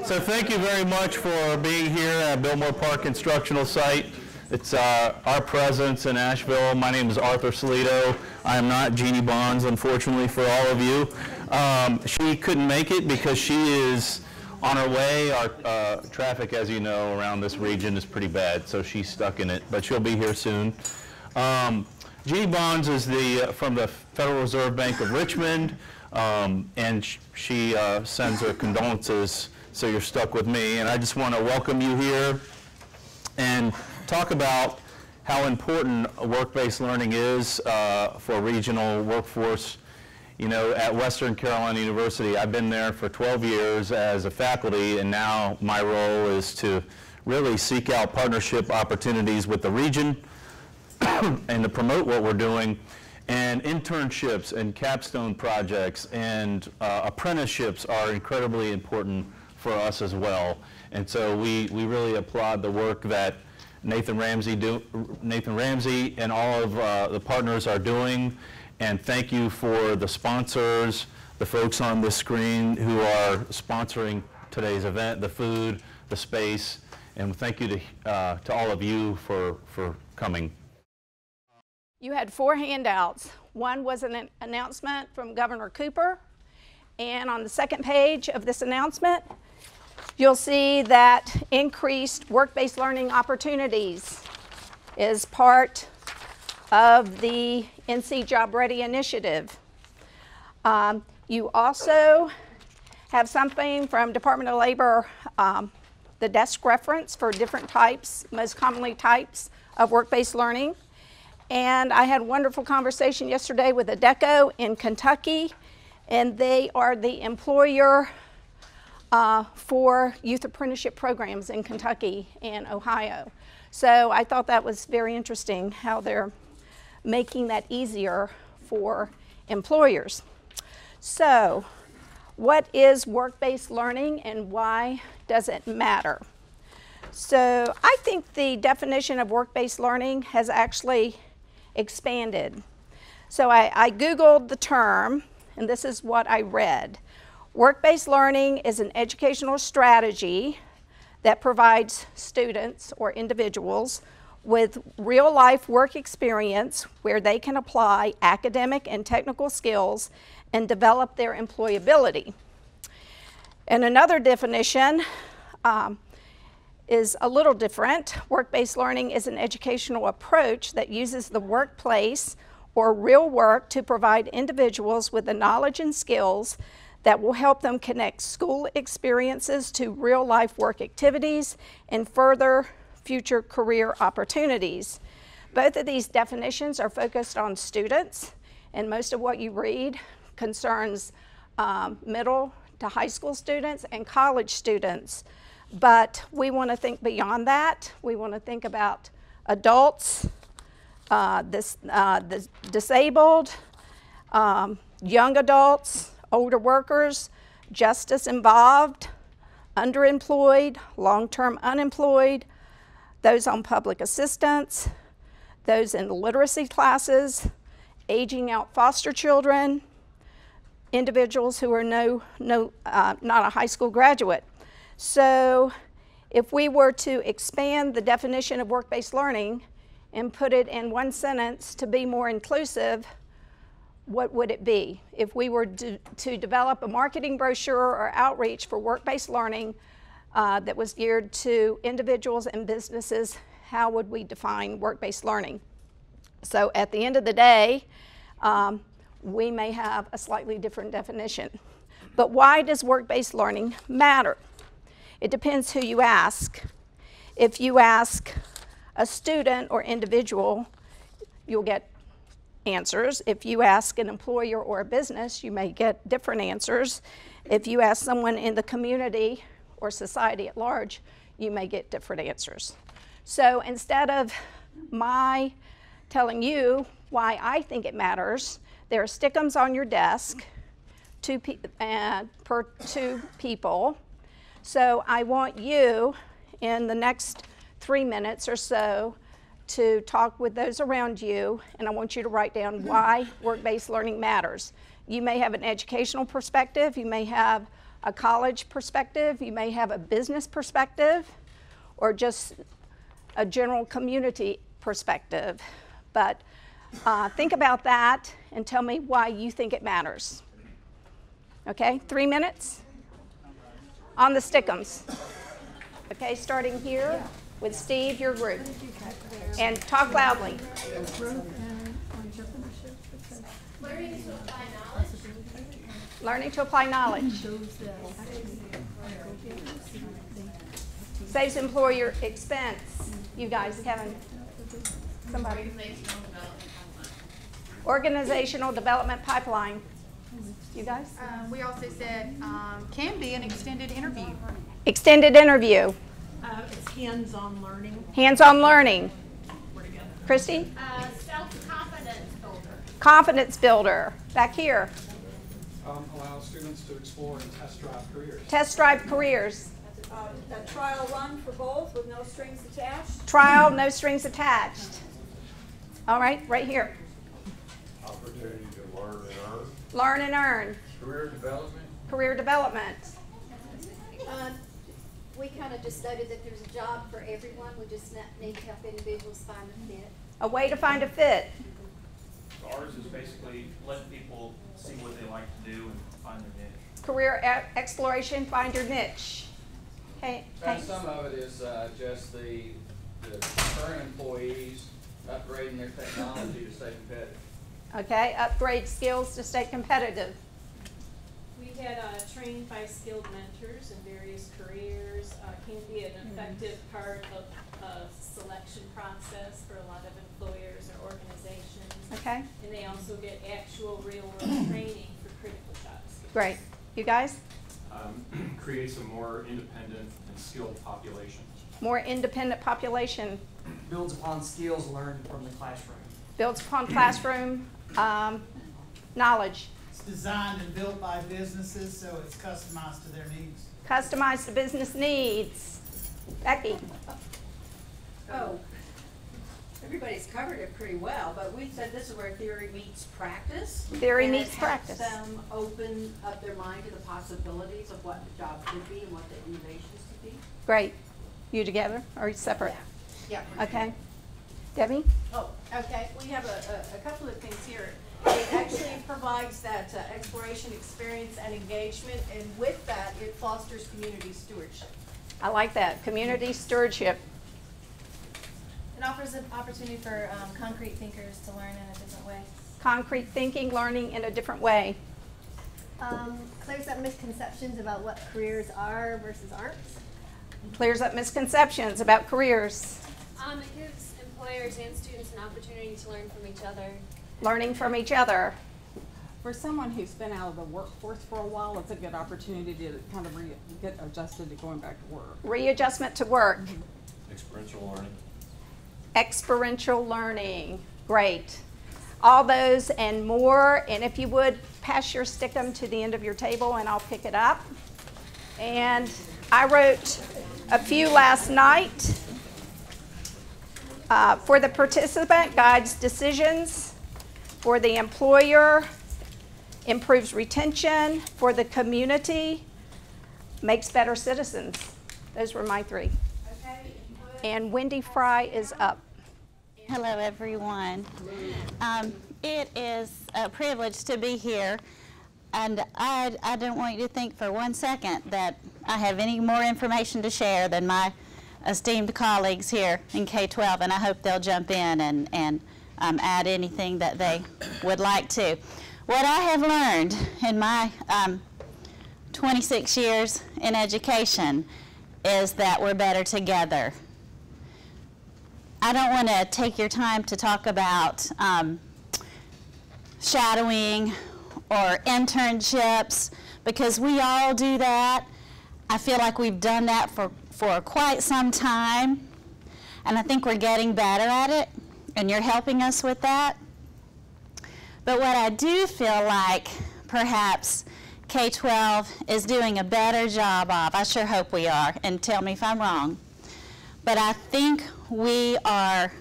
So thank you very much for being here at Biltmore Park Instructional Site. It's our presence in Asheville. My name is Arthur Salito. I am not Jeannie Bonds, unfortunately, for all of you. She couldn't make it because she is on her way. Our traffic, as you know, around this region is pretty bad, so she's stuck in it, but she'll be here soon. Jeannie Bonds is from the Federal Reserve Bank of Richmond, and she sends her condolences, so you're stuck with me. And I just want to welcome you here and talk about how important work-based learning is for regional workforce. You know, at Western Carolina University, I've been there for 12 years as a faculty, and now my role is to really seek out partnership opportunities with the region and to promote what we're doing. And internships and capstone projects and apprenticeships are incredibly important for us as well. And so we really applaud the work that Nathan Ramsey and all of the partners are doing. And thank you for the sponsors, the folks on the screen who are sponsoring today's event, the food, the space, and thank you to all of you for coming. You had 4 handouts. One was an announcement from Governor Cooper, and on the second page of this announcement, you'll see that increased work-based learning opportunities is part of the NC Job Ready initiative. You also have something from Department of Labor, the desk reference for different types, most commonly types of work-based learning. And I had a wonderful conversation yesterday with ADECO in Kentucky, and they are the employer for youth apprenticeship programs in Kentucky and Ohio. So I thought that was very interesting how they're making that easier for employers. So what is work-based learning and why does it matter? So I think the definition of work-based learning has actually expanded. So I Googled the term, and this is what I read. Work-based learning is an educational strategy that provides students or individuals with real-life work experience where they can apply academic and technical skills and develop their employability. And another definition is a little different. Work-based learning is an educational approach that uses the workplace or real work to provide individuals with the knowledge and skills that will help them connect school experiences to real-life work activities and further future career opportunities. Both of these definitions are focused on students, and most of what you read concerns middle to high school students and college students. But we want to think beyond that. We want to think about adults, the disabled, young adults, older workers, justice involved, underemployed, long-term unemployed, those on public assistance, those in literacy classes, aging out foster children, individuals who are not a high school graduate. So if we were to expand the definition of work-based learning and put it in one sentence to be more inclusive, what would it be? If we were to develop a marketing brochure or outreach for work-based learning that was geared to individuals and businesses, how would we define work-based learning? So at the end of the day, we may have a slightly different definition. But why does work-based learning matter? It depends who you ask. If you ask a student or individual, you'll get answers. If you ask an employer or a business, you may get different answers. If you ask someone in the community or society at large, you may get different answers. So instead of my telling you why I think it matters, there are stickums on your desk per 2 people. So I want you in the next 3 minutes or so to talk with those around you, and I want you to write down why work-based learning matters. You may have an educational perspective, you may have a college perspective, you may have a business perspective, or just a general community perspective. But think about that and tell me why you think it matters. Okay, 3 minutes on the stick'ems. Okay, starting here with Steve, your group. And talk loudly. Learning to apply knowledge. Saves employer expense. You guys, Kevin. Somebody. Organizational development pipeline. You guys? We also said can be an extended interview. Extended interview. It's hands-on learning. Hands-on learning. Christy? Self-confidence builder. Confidence builder. Back here. Allow students to explore and test drive careers. Test drive careers. A trial run for both with no strings attached. Trial, no strings attached. All right, right here. Opportunity to learn and earn. Learn and earn. Career development. Career development. We kind of just noted that there's a job for everyone. We just need to help individuals find a fit. A way to find a fit. Ours is basically letting people see what they like to do and find their niche. Career exploration, find your niche. Okay. Some of it is just the current employees upgrading their technology to stay competitive. Okay, upgrade skills to stay competitive. We had trained by skilled mentors in various careers. Can be an effective part of a selection process for a lot of employers or organizations. Okay. And they also get actual real-world training for critical jobs. Great. You guys? Creates a more independent and skilled population. More independent population. Builds upon skills learned from the classroom. Builds upon classroom knowledge. It's designed and built by businesses, so it's customized to their needs. Customized to business needs. Becky? Oh, everybody's covered it pretty well, but we said this is where theory meets practice. Theory and meets it practice. helps them open up their mind to the possibilities of what the job could be and what the innovations could be. Great. You together or separate? Yeah. Okay. Debbie? Oh, okay. We have a couple of things here. It actually provides that exploration, experience, and engagement, and with that, it fosters community stewardship. I like that. Community stewardship. It offers an opportunity for concrete thinkers to learn in a different way. Concrete thinking, learning in a different way. Clears up misconceptions about what careers are versus aren't. Clears up misconceptions about careers. It gives employers and students an opportunity to learn from each other. Learning from each other. For someone who's been out of the workforce for a while, it's a good opportunity to kind of get adjusted to going back to work. Readjustment to work. Experiential learning. Experiential learning. Great. All those and more. And if you would, pass your stickum to the end of your table and I'll pick it up. And I wrote a few last night. For the participant, guides decisions. For the employer, improves retention. For the community, makes better citizens. Those were my three. And Wendy Frey is up. Hello, everyone. It is a privilege to be here, and I don't want you to think for 1 second that I have any more information to share than my esteemed colleagues here in K-12, and I hope they'll jump in and add anything that they would like to. What I have learned in my 26 years in education is that we're better together. I don't want to take your time to talk about shadowing or internships, because we all do that. I feel like we've done that for quite some time, and I think we're getting better at it, and you're helping us with that. But what I do feel like perhaps K-12 is doing a better job of, I sure hope we are, and tell me if I'm wrong, but I think we are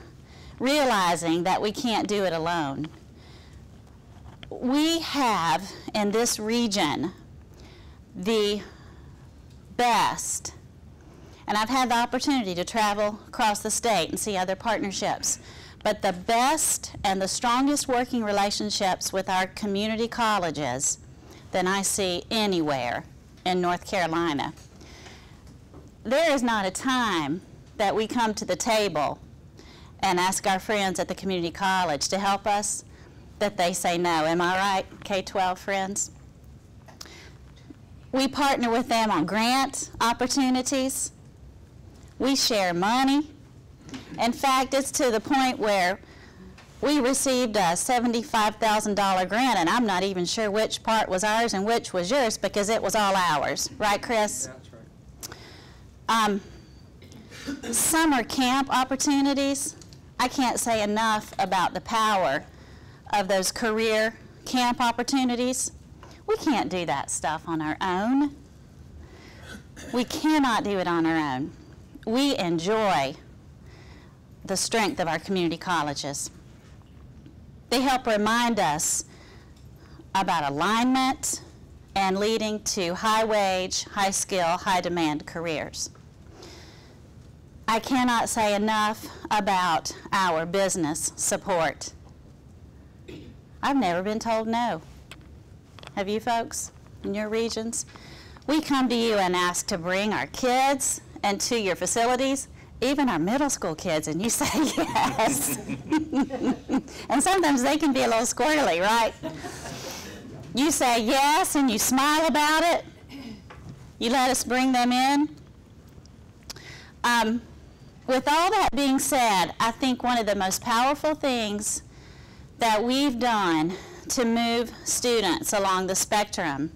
realizing that we can't do it alone. We have in this region the best, and I've had the opportunity to travel across the state and see other partnerships, but the best and the strongest working relationships with our community colleges than I see anywhere in North Carolina. There is not a time that we come to the table and ask our friends at the community college to help us that they say no. Am I right, K-12 friends? We partner with them on grant opportunities. We share money. In fact, it's to the point where we received a $75,000 grant, and I'm not even sure which part was ours and which was yours because it was all ours. Right, Chris? That's right. Summer camp opportunities. I can't say enough about the power of those career camp opportunities. We can't do that stuff on our own. We cannot do it on our own. We enjoy the strength of our community colleges. They help remind us about alignment and leading to high wage, high skill, high demand careers. I cannot say enough about our business support. I've never been told no. Have you folks in your regions? We come to you and ask to bring our kids into your facilities, even our middle school kids, and you say yes. And sometimes they can be a little squirrely, right? You say yes and you smile about it. You let us bring them in. With all that being said, I think one of the most powerful things that we've done to move students along the spectrum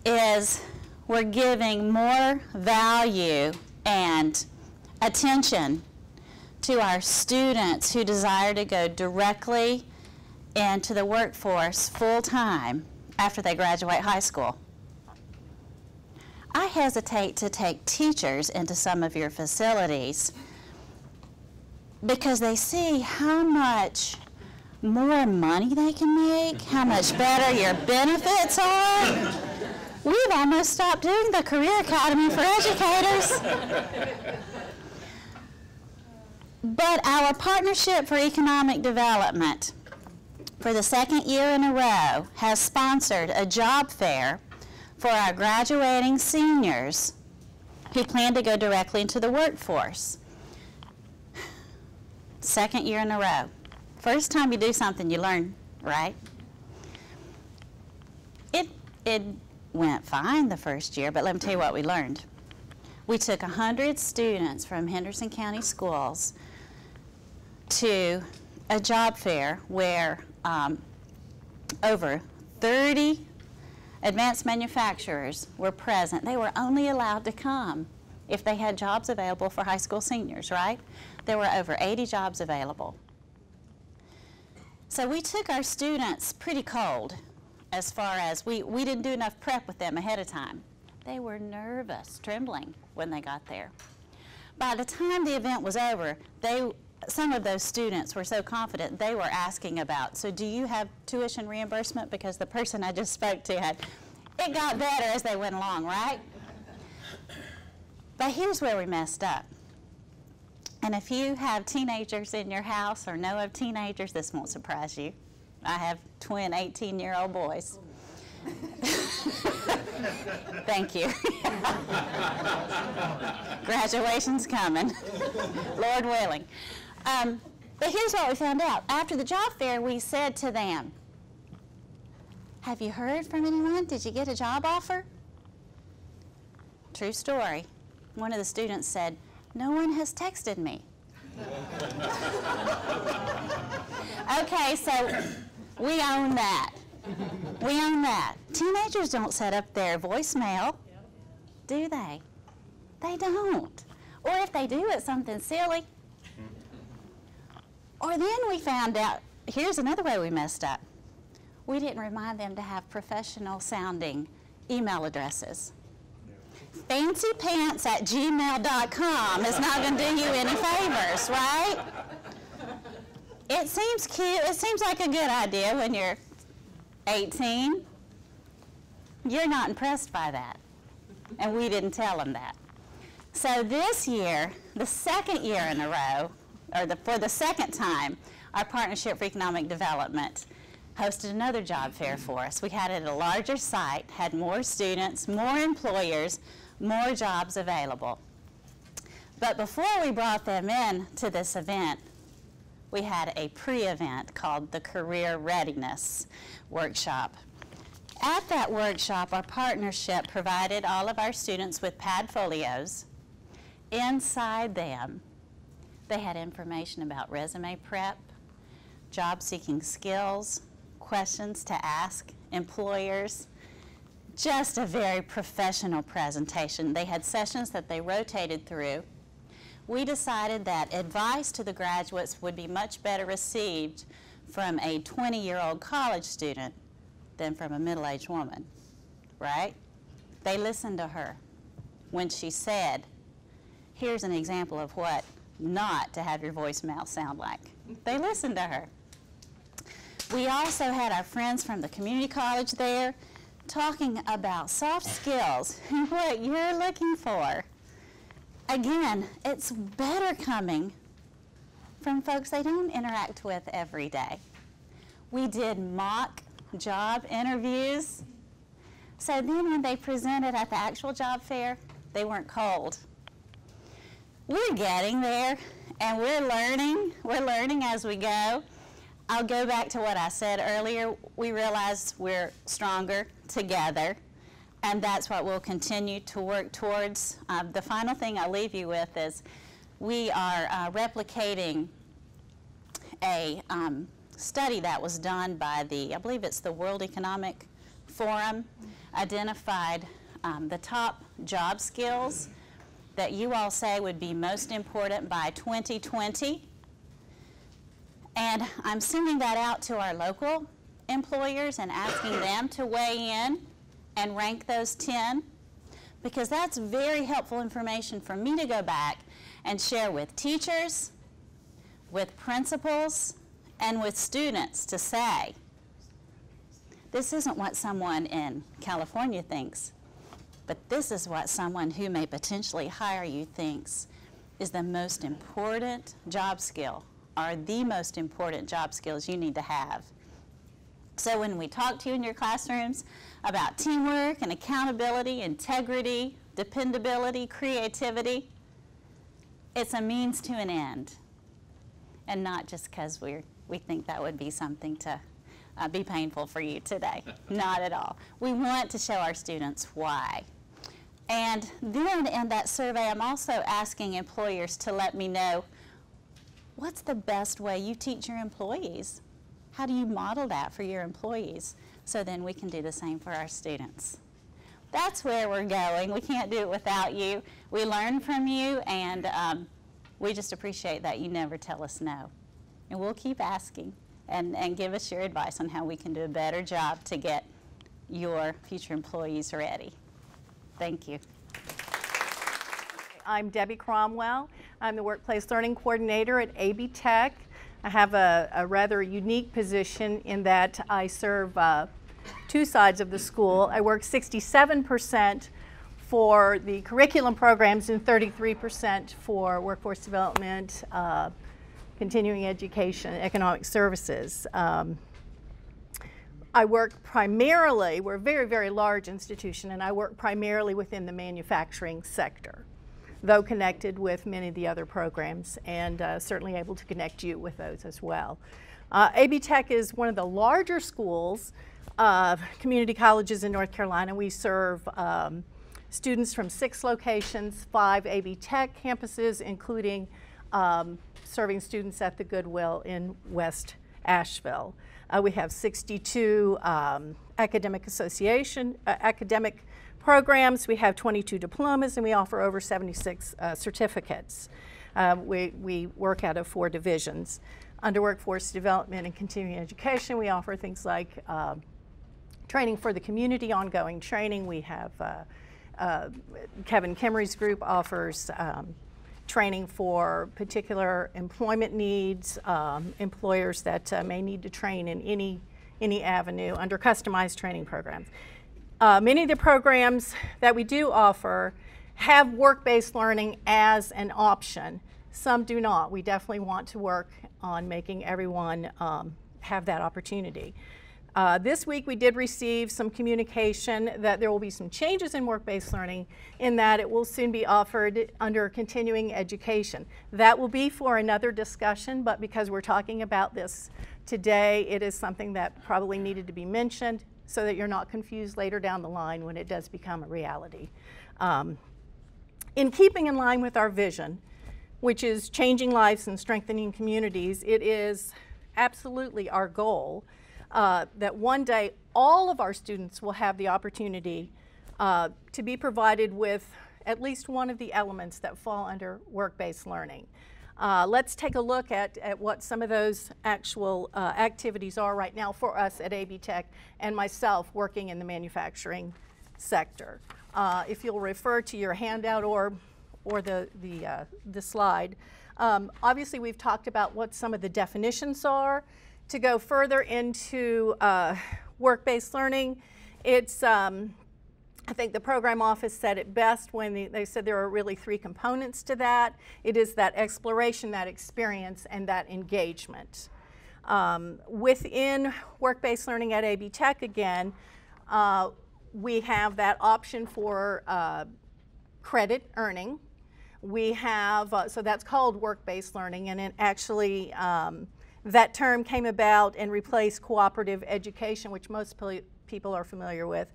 is we're giving more value and attention to our students who desire to go directly into the workforce full-time after they graduate high school. I hesitate to take teachers into some of your facilities because they see how much more money they can make, how much better your benefits are. We've almost stopped doing the Career Academy for educators. But our Partnership for Economic Development, for the second year in a row, has sponsored a job fair for our graduating seniors who plan to go directly into the workforce. Second year in a row. First time you do something, you learn, right? It went fine the first year, but let me tell you what we learned. We took 100 students from Henderson County Schools to a job fair where over 30 advanced manufacturers were present. They were only allowed to come if they had jobs available for high school seniors, right? There were over 80 jobs available. So we took our students pretty cold as far as we didn't do enough prep with them ahead of time. They were nervous, trembling when they got there. By the time the event was over, some of those students were so confident they were asking about, so do you have tuition reimbursement? Because the person I just spoke to had, it got better as they went along, right? But here's where we messed up. And if you have teenagers in your house or know of teenagers, this won't surprise you. I have twin 18-year-old boys. Thank you. Graduation's coming, Lord willing. But here's what we found out. After the job fair, we said to them, have you heard from anyone? Did you get a job offer? True story. One of the students said, no one has texted me. Okay, so we own that. We own that. Teenagers don't set up their voicemail, do they? They don't. Or if they do, it's something silly. Or then we found out, here's another way we messed up. We didn't remind them to have professional sounding email addresses. fancypants@gmail.com is not going to do you any favors, right? It seems cute. It seems like a good idea when you're 18. You're not impressed by that. and we didn't tell them that. So this year, the second year in a row, or for the second time, our Partnership for Economic Development hosted another job fair for us. We had it at a larger site, had more students, more employers, more jobs available. But before we brought them in to this event, we had a pre-event called the Career Readiness Workshop. At that workshop, our partnership provided all of our students with Padfolios. Inside them, they had information about resume prep, job-seeking skills, questions to ask employers. Just a very professional presentation. They had sessions that they rotated through. We decided that advice to the graduates would be much better received from a 20-year-old college student than from a middle-aged woman, right? They listened to her when she said, here's an example of what not to have your voicemail sound like. They listened to her. We also had our friends from the community college there talking about soft skills and what you're looking for. Again, it's better coming from folks they don't interact with every day. We did mock job interviews. So then when they presented at the actual job fair, they weren't cold. We're getting there, and we're learning as we go. I'll go back to what I said earlier. We realized we're stronger together, and that's what we'll continue to work towards. The final thing I'll leave you with is we are replicating a study that was done by I believe it's the World Economic Forum, identified the top job skills that you all say would be most important by 2020. And I'm sending that out to our local employers and asking them to weigh in and rank those 10, because that's very helpful information for me to go back and share with teachers, with principals, and with students to say, this isn't what someone in California thinks, but this is what someone who may potentially hire you thinks is the most important job skill, or the most important job skills you need to have. So when we talk to you in your classrooms about teamwork and accountability, integrity, dependability, creativity, it's a means to an end, and not just because we think that would be something to be painful for you today. Not at all. We want to show our students why. And then in that survey, I'm also asking employers to let me know, what's the best way you teach your employees? How do you model that for your employees? So then we can do the same for our students. That's where we're going. We can't do it without you. We learn from you, and we just appreciate that you never tell us no. And we'll keep asking and give us your advice on how we can do a better job to get your future employees ready. Thank you. I'm Debbie Cromwell. I'm the Workplace Learning Coordinator at AB Tech. I have a rather unique position in that I serve two sides of the school. I work 67% for the curriculum programs and 33% for workforce development, continuing education, economic services. I work primarily, we're a very, very large institution, and I work primarily within the manufacturing sector, though connected with many of the other programs, and certainly able to connect you with those as well. AB Tech is one of the larger schools, community colleges in North Carolina. We serve students from 6 locations, 5 AB Tech campuses, including serving students at the Goodwill in West Asheville. We have 62 academic programs. We have 22 diplomas, and we offer over 76 certificates. We work out of 4 divisions. Under workforce development and continuing education, we offer things like training for the community, ongoing training. We have Kevin Kimmery's group offers training for particular employment needs, employers that may need to train in any avenue under customized training programs. Many of the programs that we do offer have work-based learning as an option. Some do not. We definitely want to work on making everyone have that opportunity. This week we did receive some communication that there will be some changes in work-based learning in that it will soon be offered under continuing education. That will be for another discussion, but because we're talking about this today, it is something that probably needed to be mentioned so that you're not confused later down the line when it does become a reality. In keeping in line with our vision, which is changing lives and strengthening communities, it is absolutely our goal that one day all of our students will have the opportunity to be provided with at least one of the elements that fall under work-based learning. Let's take a look at what some of those actual activities are right now for us at AB Tech and myself working in the manufacturing sector. If you'll refer to your handout or the slide, obviously we've talked about what some of the definitions are. To go further into work-based learning, it's I think the program office said it best when they said there are really three components to that. It is that exploration, that experience, and that engagement. Within work-based learning at AB Tech, again, we have that option for credit earning. We have, so that's called work-based learning, and it actually, that term came about and replaced cooperative education, which most people are familiar with,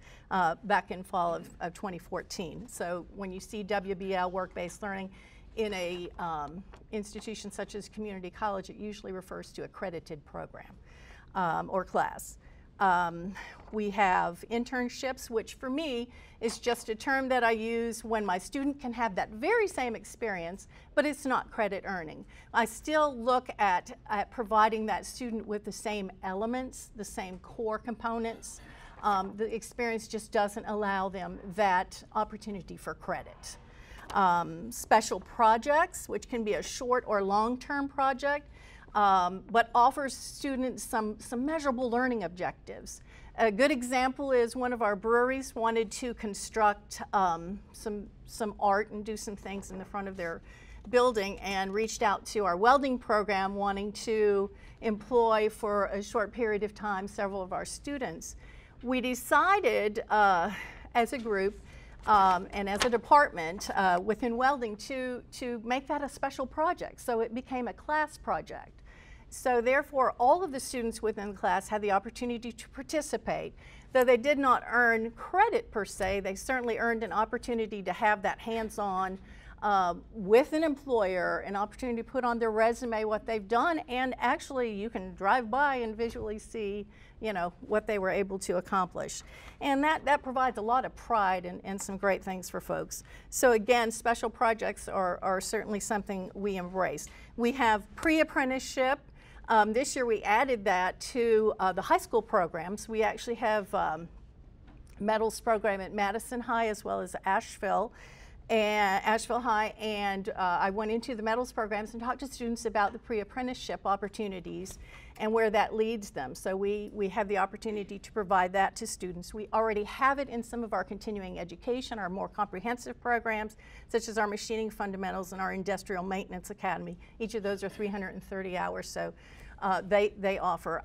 back in fall of 2014. So when you see WBL, work-based learning, in a institution such as community college, it usually refers to accredited program or class. We have internships, which for me is just a term that I use when my student can have that very same experience, but it's not credit earning. I still look at providing that student with the same elements, the same core components. The experience just doesn't allow them that opportunity for credit. Special projects, which can be a short or long-term project, but offers students some measurable learning objectives. A good example is one of our breweries wanted to construct some art and do some things in the front of their building and reached out to our welding program wanting to employ for a short period of time several of our students. We decided as a group and as a department within welding to make that a special project. So it became a class project. So therefore, all of the students within the class had the opportunity to participate. Though they did not earn credit per se, they certainly earned an opportunity to have that hands-on with an employer, an opportunity to put on their resume what they've done, and actually you can drive by and visually see, you know, what they were able to accomplish. And that provides a lot of pride and some great things for folks. So again, special projects are certainly something we embrace. We have pre-apprenticeship. This year we added that to the high school programs. We actually have medals program at Madison High as well as Asheville High, and I went into the medals programs and talked to students about the pre-apprenticeship opportunities and where that leads them. So we have the opportunity to provide that to students. We already have it in some of our continuing education, our more comprehensive programs, such as our machining fundamentals and our industrial maintenance academy. Each of those are 330 hours, so they offer.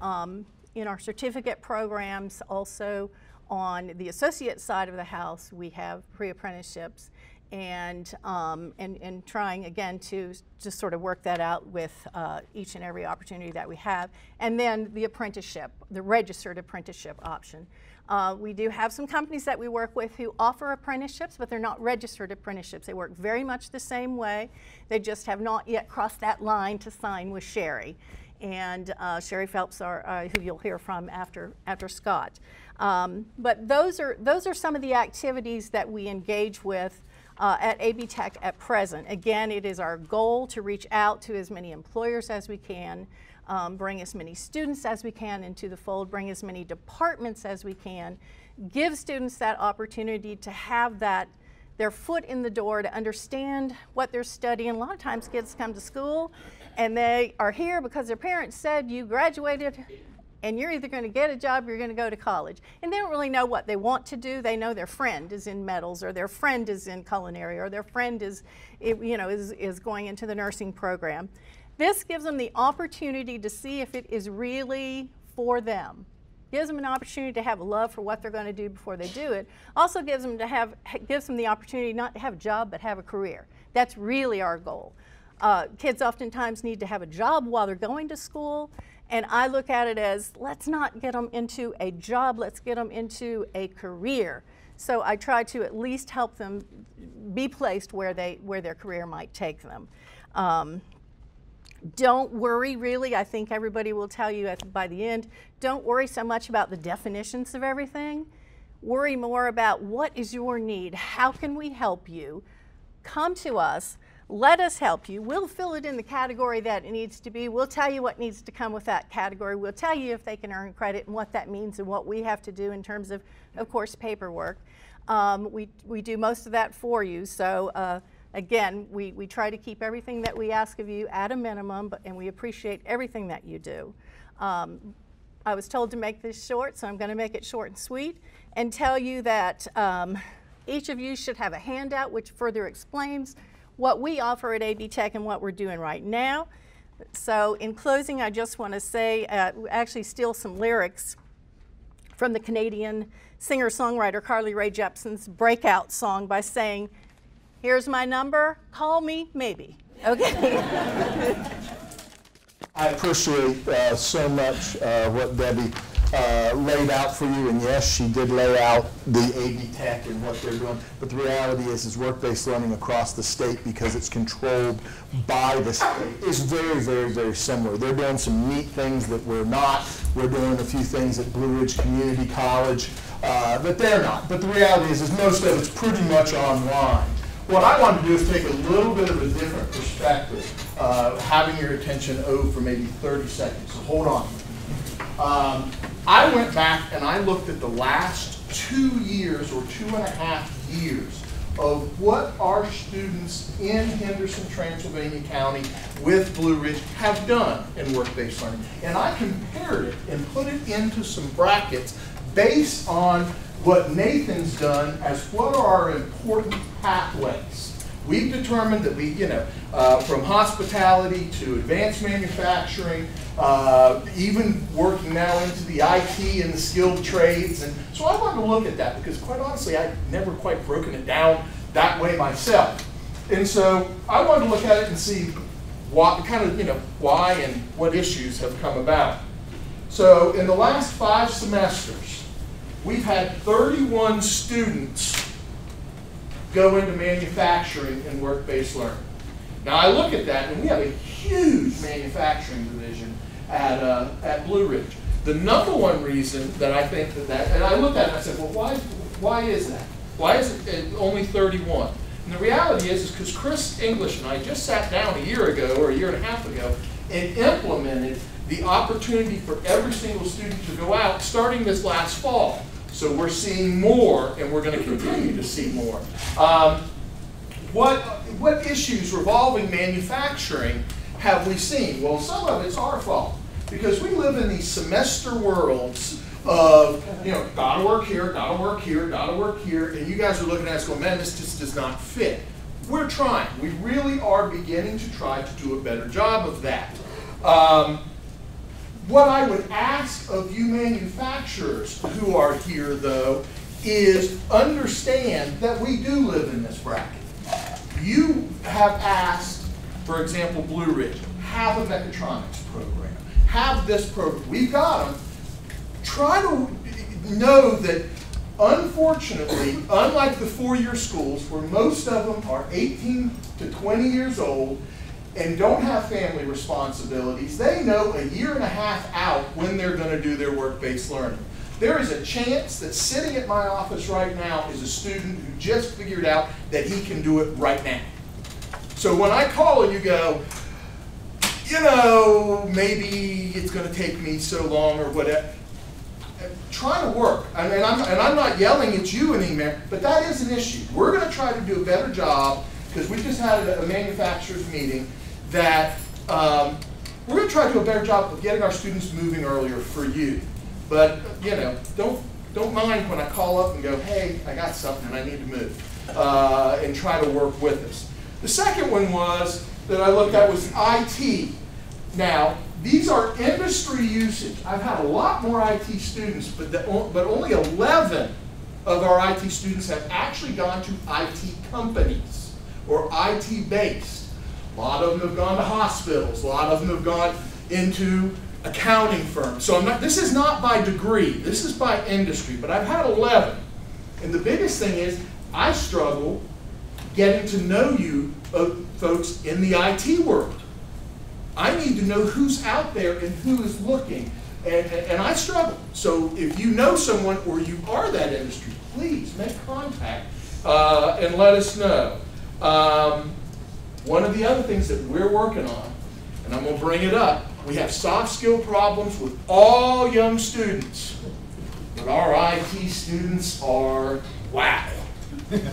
In our certificate programs, also on the associate side of the house, we have pre-apprenticeships. And trying again to just sort of work that out with each and every opportunity that we have. And then the apprenticeship, the registered apprenticeship option. We do have some companies that we work with who offer apprenticeships, but they're not registered apprenticeships. They work very much the same way. They just have not yet crossed that line to sign with Cheri. And Cheri Phelps, who you'll hear from after Scott. But those are some of the activities that we engage with at AB Tech at present. Again, it is our goal to reach out to as many employers as we can, bring as many students as we can into the fold, bring as many departments as we can, give students that opportunity to have their foot in the door to understand what they're studying. A lot of times kids come to school and they are here because their parents said you graduated and you're either going to get a job or you're going to go to college. And they don't really know what they want to do. They know their friend is in metals, or their friend is in culinary, or their friend is, is going into the nursing program. This gives them the opportunity to see if it is really for them. Gives them an opportunity to have a love for what they're going to do before they do it. Also gives them the opportunity not to have a job but have a career. That's really our goal. Kids oftentimes need to have a job while they're going to school, and I look at it as, let's not get them into a job, let's get them into a career. So I try to at least help them be placed where their career might take them. Don't worry, really. I think everybody will tell you by the end, don't worry so much about the definitions of everything. Worry more about what is your need, how can we help you. Come to us, let us help you. We'll fill it in the category that it needs to be. We'll tell you what needs to come with that category. We'll tell you if they can earn credit and what that means and what we have to do in terms of course, paperwork. We do most of that for you. So again, we try to keep everything that we ask of you at a minimum, and we appreciate everything that you do. I was told to make this short, so I'm going to make it short and sweet and tell you that each of you should have a handout which further explains what we offer at AB Tech and what we're doing right now. So in closing, I just want to say, actually steal some lyrics from the Canadian singer-songwriter Rae Jepsen's breakout song by saying, "Here's my number, call me, maybe." Okay. I appreciate so much what Debbie laid out for you, and yes, she did lay out the AB Tech and what they're doing, but the reality is work-based learning across the state, because it's controlled by the state, is very, very, very similar. They're doing some neat things that we're not. We're doing a few things at Blue Ridge Community College that they're not, but the reality is most of it's pretty much online. What I want to do is take a little bit of a different perspective, having your attention for maybe 30 seconds, so hold on. I went back and I looked at the last 2 years or 2.5 years of what our students in Henderson, Transylvania County with Blue Ridge have done in work-based learning. And I compared it and put it into some brackets based on what Nathan's done as what are our important pathways. We've determined that we, from hospitality to advanced manufacturing, even working now into the IT and the skilled trades. And so I wanted to look at that because quite honestly, I've never quite broken it down that way myself. And so I wanted to look at it and see what why and what issues have come about. So in the last 5 semesters, we've had 31 students go into manufacturing and work-based learning. Now I look at that, and we have a huge manufacturing division at Blue Ridge. The number one reason that I think and I looked at it and I said, well, why is that? Why is it only 31? And the reality is because Chris English and I just sat down a year ago or a year and a half ago and implemented the opportunity for every single student to go out starting this last fall. So we're seeing more, and we're going to continue to see more. What issues revolving manufacturing have we seen? Well, some of it's our fault, because we live in these semester worlds of, gotta work here, gotta work here, gotta work here, and you guys are looking at us going, man, this just does not fit. We're trying. We really are beginning to try to do a better job of that. What I would ask of you manufacturers who are here, though, is understand that we do live in this bracket. You have asked, for example, Blue Ridge, have a mechatronics program, have this program. We've got them. Try to know that, unfortunately, unlike the 4-year schools, where most of them are 18 to 20 years old, and don't have family responsibilities, they know a year and a half out when they're going to do their work-based learning. There is a chance that sitting at my office right now is a student who just figured out that he can do it right now. So when I call and you go, maybe it's going to take me so long or whatever, try to work. And I'm not yelling at you anymore, but that is an issue. We're going to try to do a better job, because we just had a manufacturers meeting, that we're going to try to do a better job of getting our students moving earlier for you. But, you know, don't mind when I call up and go, hey, I got something and I need to move, and try to work with us. The second one was that I looked at was IT. Now, these are industry usage. I've had a lot more IT students, but only 11 of our IT students have actually gone to IT companies or IT based. A lot of them have gone to hospitals. A lot of them have gone into accounting firms. So this is not by degree. This is by industry. But I've had 11. And the biggest thing is I struggle getting to know you folks in the IT world. I need to know who's out there and who is looking. And I struggle. So if you know someone or you are that industry, please make contact and let us know. One of the other things that we're working on, and I'm going to bring it up, we have soft skill problems with all young students. But our IT students are, wow. And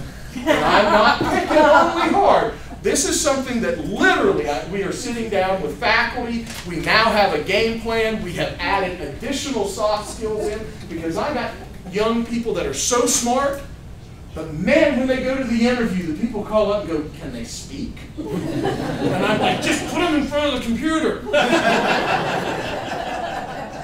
I'm not picking only hard. This is something that literally, we are sitting down with faculty. We now have a game plan. We have added additional soft skills in because I got young people that are so smart. But man, when they go to the interview, the people call up and go, can they speak? And I'm like, just put them in front of the computer.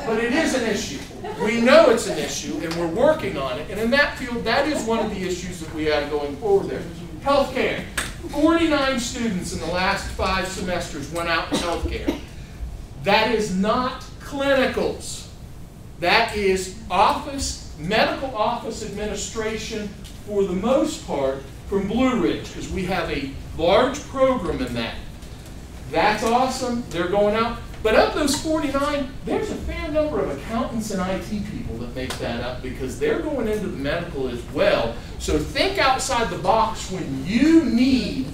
But it is an issue. We know it's an issue, and we're working on it. And in that field, that is one of the issues that we have going forward there. Healthcare. 49 students in the last 5 semesters went out in healthcare. That is not clinicals. That is medical office administration for the most part from Blue Ridge, because we have a large program in that. That's awesome. They're going out. But of those 49, there's a fair number of accountants and IT people that make that up because they're going into the medical as well. So think outside the box when you need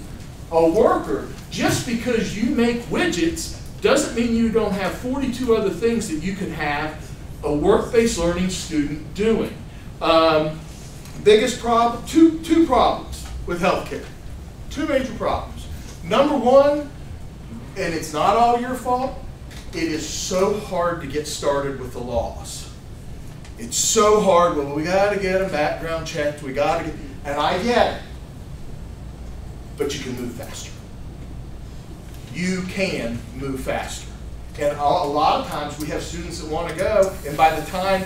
a worker. Just because you make widgets doesn't mean you don't have 42 other things that you could have a work-based learning student doing. Biggest problem, two problems with healthcare. 2 major problems. Number one, and it's not all your fault, it is so hard to get started with the laws. It's so hard. Well, we got to get them background checked. We got to get, and I get it. But you can move faster. You can move faster. And a lot of times we have students that want to go, and by the time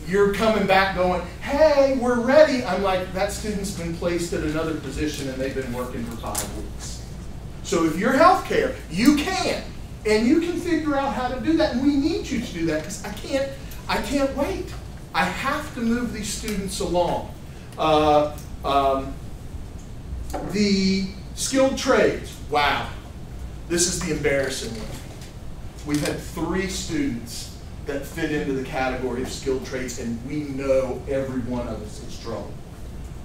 you're coming back going, hey, we're ready, I'm like, that student's been placed at another position and they've been working for 5 weeks. So if you're healthcare, you can. And you can figure out how to do that, and we need you to do that because I can't wait. I have to move these students along. The skilled trades, wow. This is the embarrassing one. We've had 3 students that fit into the category of skilled trades, and we know every one of us is struggling.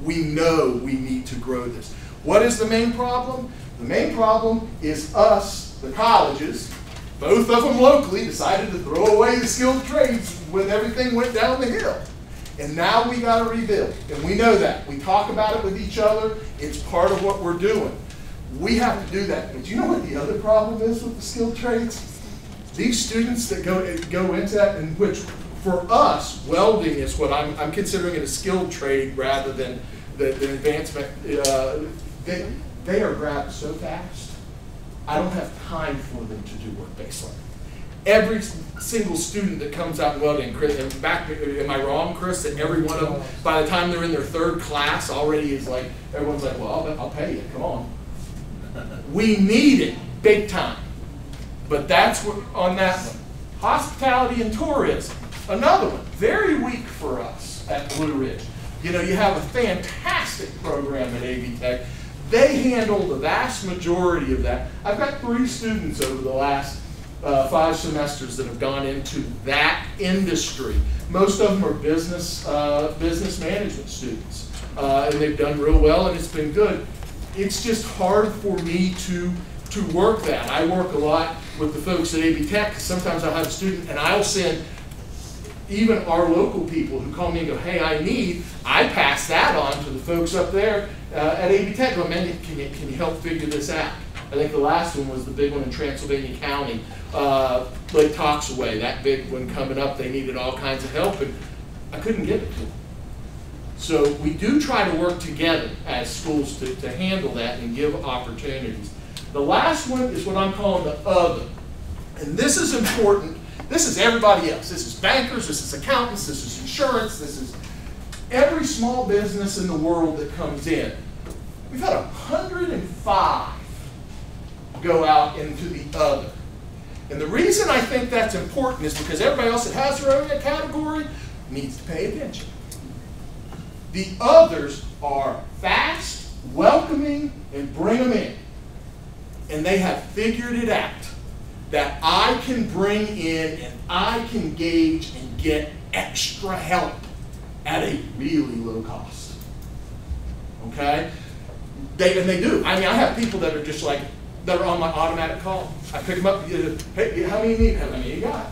We know we need to grow this. What is the main problem? The main problem is us, the colleges, both of them locally, decided to throw away the skilled trades when everything went down the hill. And now we got to rebuild. And we know that. We talk about it with each other. It's part of what we're doing. We have to do that. But you know what the other problem is with the skilled trades? These students that go into that, in which for us, welding is what I'm considering it a skilled trade rather than the advancement. They are grabbed so fast. I don't have time for them to do work-based learning. Every single student that comes out in welding, am I wrong, Chris, that every one of them, by the time they're in their 3rd class, already is like, everyone's like, well, I'll pay you, come on. We need it, big time. But that's what, on that one. Hospitality and tourism, another one, very weak for us at Blue Ridge. You know, you have a fantastic program at AV Tech. They handle the vast majority of that. I've got 3 students over the last 5 semesters that have gone into that industry. Most of them are business management students, and they've done real well, and it's been good. It's just hard for me to work that. I work a lot with the folks at AV Tech. Sometimes I'll have a student, and I'll send even our local people who call me and go, hey, I pass that on to the folks up there at AV Tech. Go, man, can you help figure this out? I think the last one was the big one in Transylvania County, Lake Toxaway, that big one coming up. They needed all kinds of help, and I couldn't get it to them. So we do try to work together as schools to handle that and give opportunities. The last one is what I'm calling the other. And this is important. This is everybody else. This is bankers, this is accountants, this is insurance, this is every small business in the world that comes in. We've had 105 go out into the other. And the reason I think that's important is because everybody else that has their own category needs to pay attention. The others are fast, welcoming, and bring them in. And they have figured it out that I can bring in and I can gauge and get extra help at a really low cost. Okay? And they do. I mean, I have people that are just like, that are on my automatic call. I pick them up, hey, how many you need? How many you got?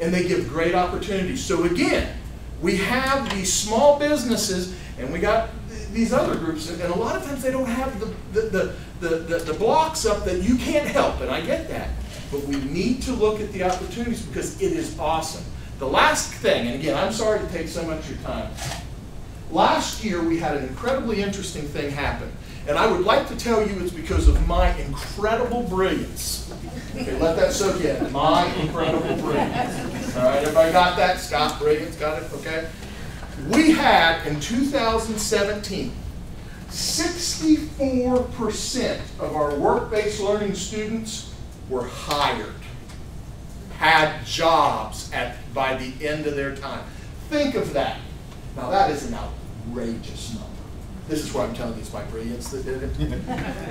And they give great opportunities. So again, we have these small businesses and we got these other groups, and a lot of times they don't have the blocks up that you can't help, and I get that. But we need to look at the opportunities because it is awesome. The last thing, and again, I'm sorry to take so much of your time. Last year we had an incredibly interesting thing happen. And I would like to tell you it's because of my incredible brilliance. Okay, let that soak in. My incredible brilliance. All right, everybody got that? Scott, brilliance, got it? Okay. We had, in 2017, 64% of our work-based learning students were hired, had jobs by the end of their time. Think of that. Now that is an outrageous number. This is why I'm telling you it's my brilliance that did it.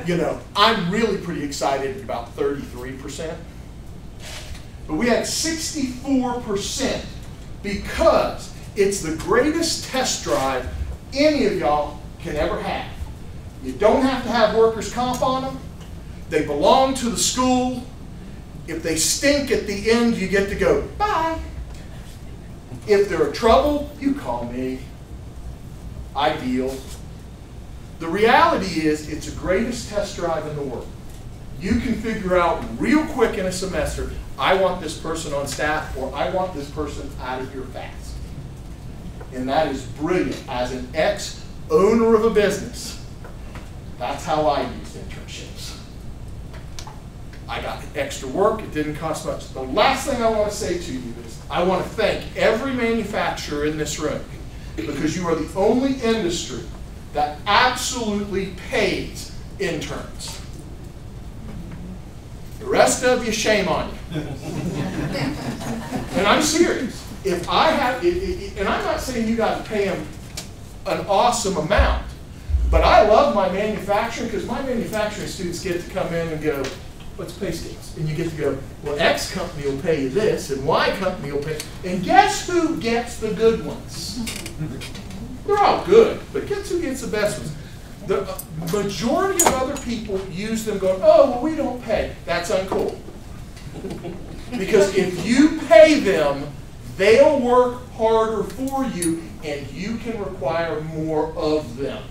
You know, I'm really pretty excited about 33%. But we had 64% because it's the greatest test drive any of y'all can ever have. You don't have to have workers' comp on them. They belong to the school. If they stink at the end, you get to go, bye. If they're in trouble, you call me. I deal. The reality is, it's the greatest test drive in the world. You can figure out real quick in a semester, I want this person on staff or I want this person out of here fast. And that is brilliant. As an ex-owner of a business, that's how I used internships. I got extra work, it didn't cost much. The last thing I want to say to you is, I want to thank every manufacturer in this room because you are the only industry that absolutely pays interns. The rest of you, shame on you. And I'm serious. If I have, and I'm not saying you got to pay them an awesome amount, but I love my manufacturing because my manufacturing students get to come in and go, what's pay scales? And you get to go, well, X company will pay you this, and Y company will pay. And guess who gets the good ones? They're all good, but guess who gets the best ones? The majority of other people use them going, oh, well, we don't pay. That's uncool. Because if you pay them, they'll work harder for you, and you can require more of them.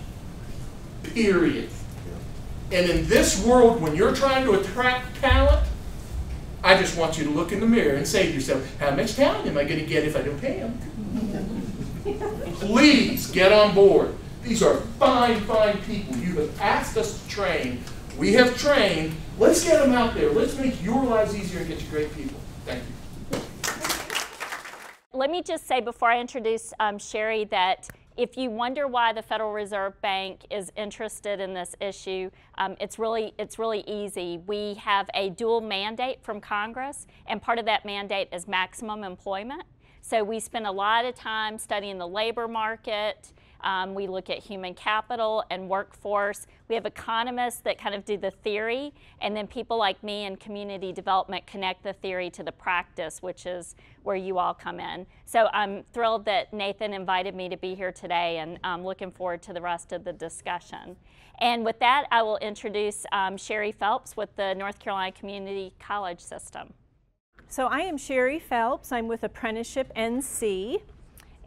Period. And in this world, when you're trying to attract talent, I just want you to look in the mirror and say to yourself, how much talent am I going to get if I don't pay them? Please get on board. These are fine, fine people. You have asked us to train. We have trained. Let's get them out there. Let's make your lives easier and get you great people. Thank you. Let me just say before I introduce Cheri that if you wonder why the Federal Reserve Bank is interested in this issue, it's really easy. We have a dual mandate from Congress, and part of that mandate is maximum employment. So we spend a lot of time studying the labor market. We look at human capital and workforce. We have economists that kind of do the theory, and then people like me in community development connect the theory to the practice, which is where you all come in. So I'm thrilled that Nathan invited me to be here today, and I'm looking forward to the rest of the discussion. And with that, I will introduce Cheri Phelps with the North Carolina Community College System. So I am Cheri Phelps. I'm with Apprenticeship NC.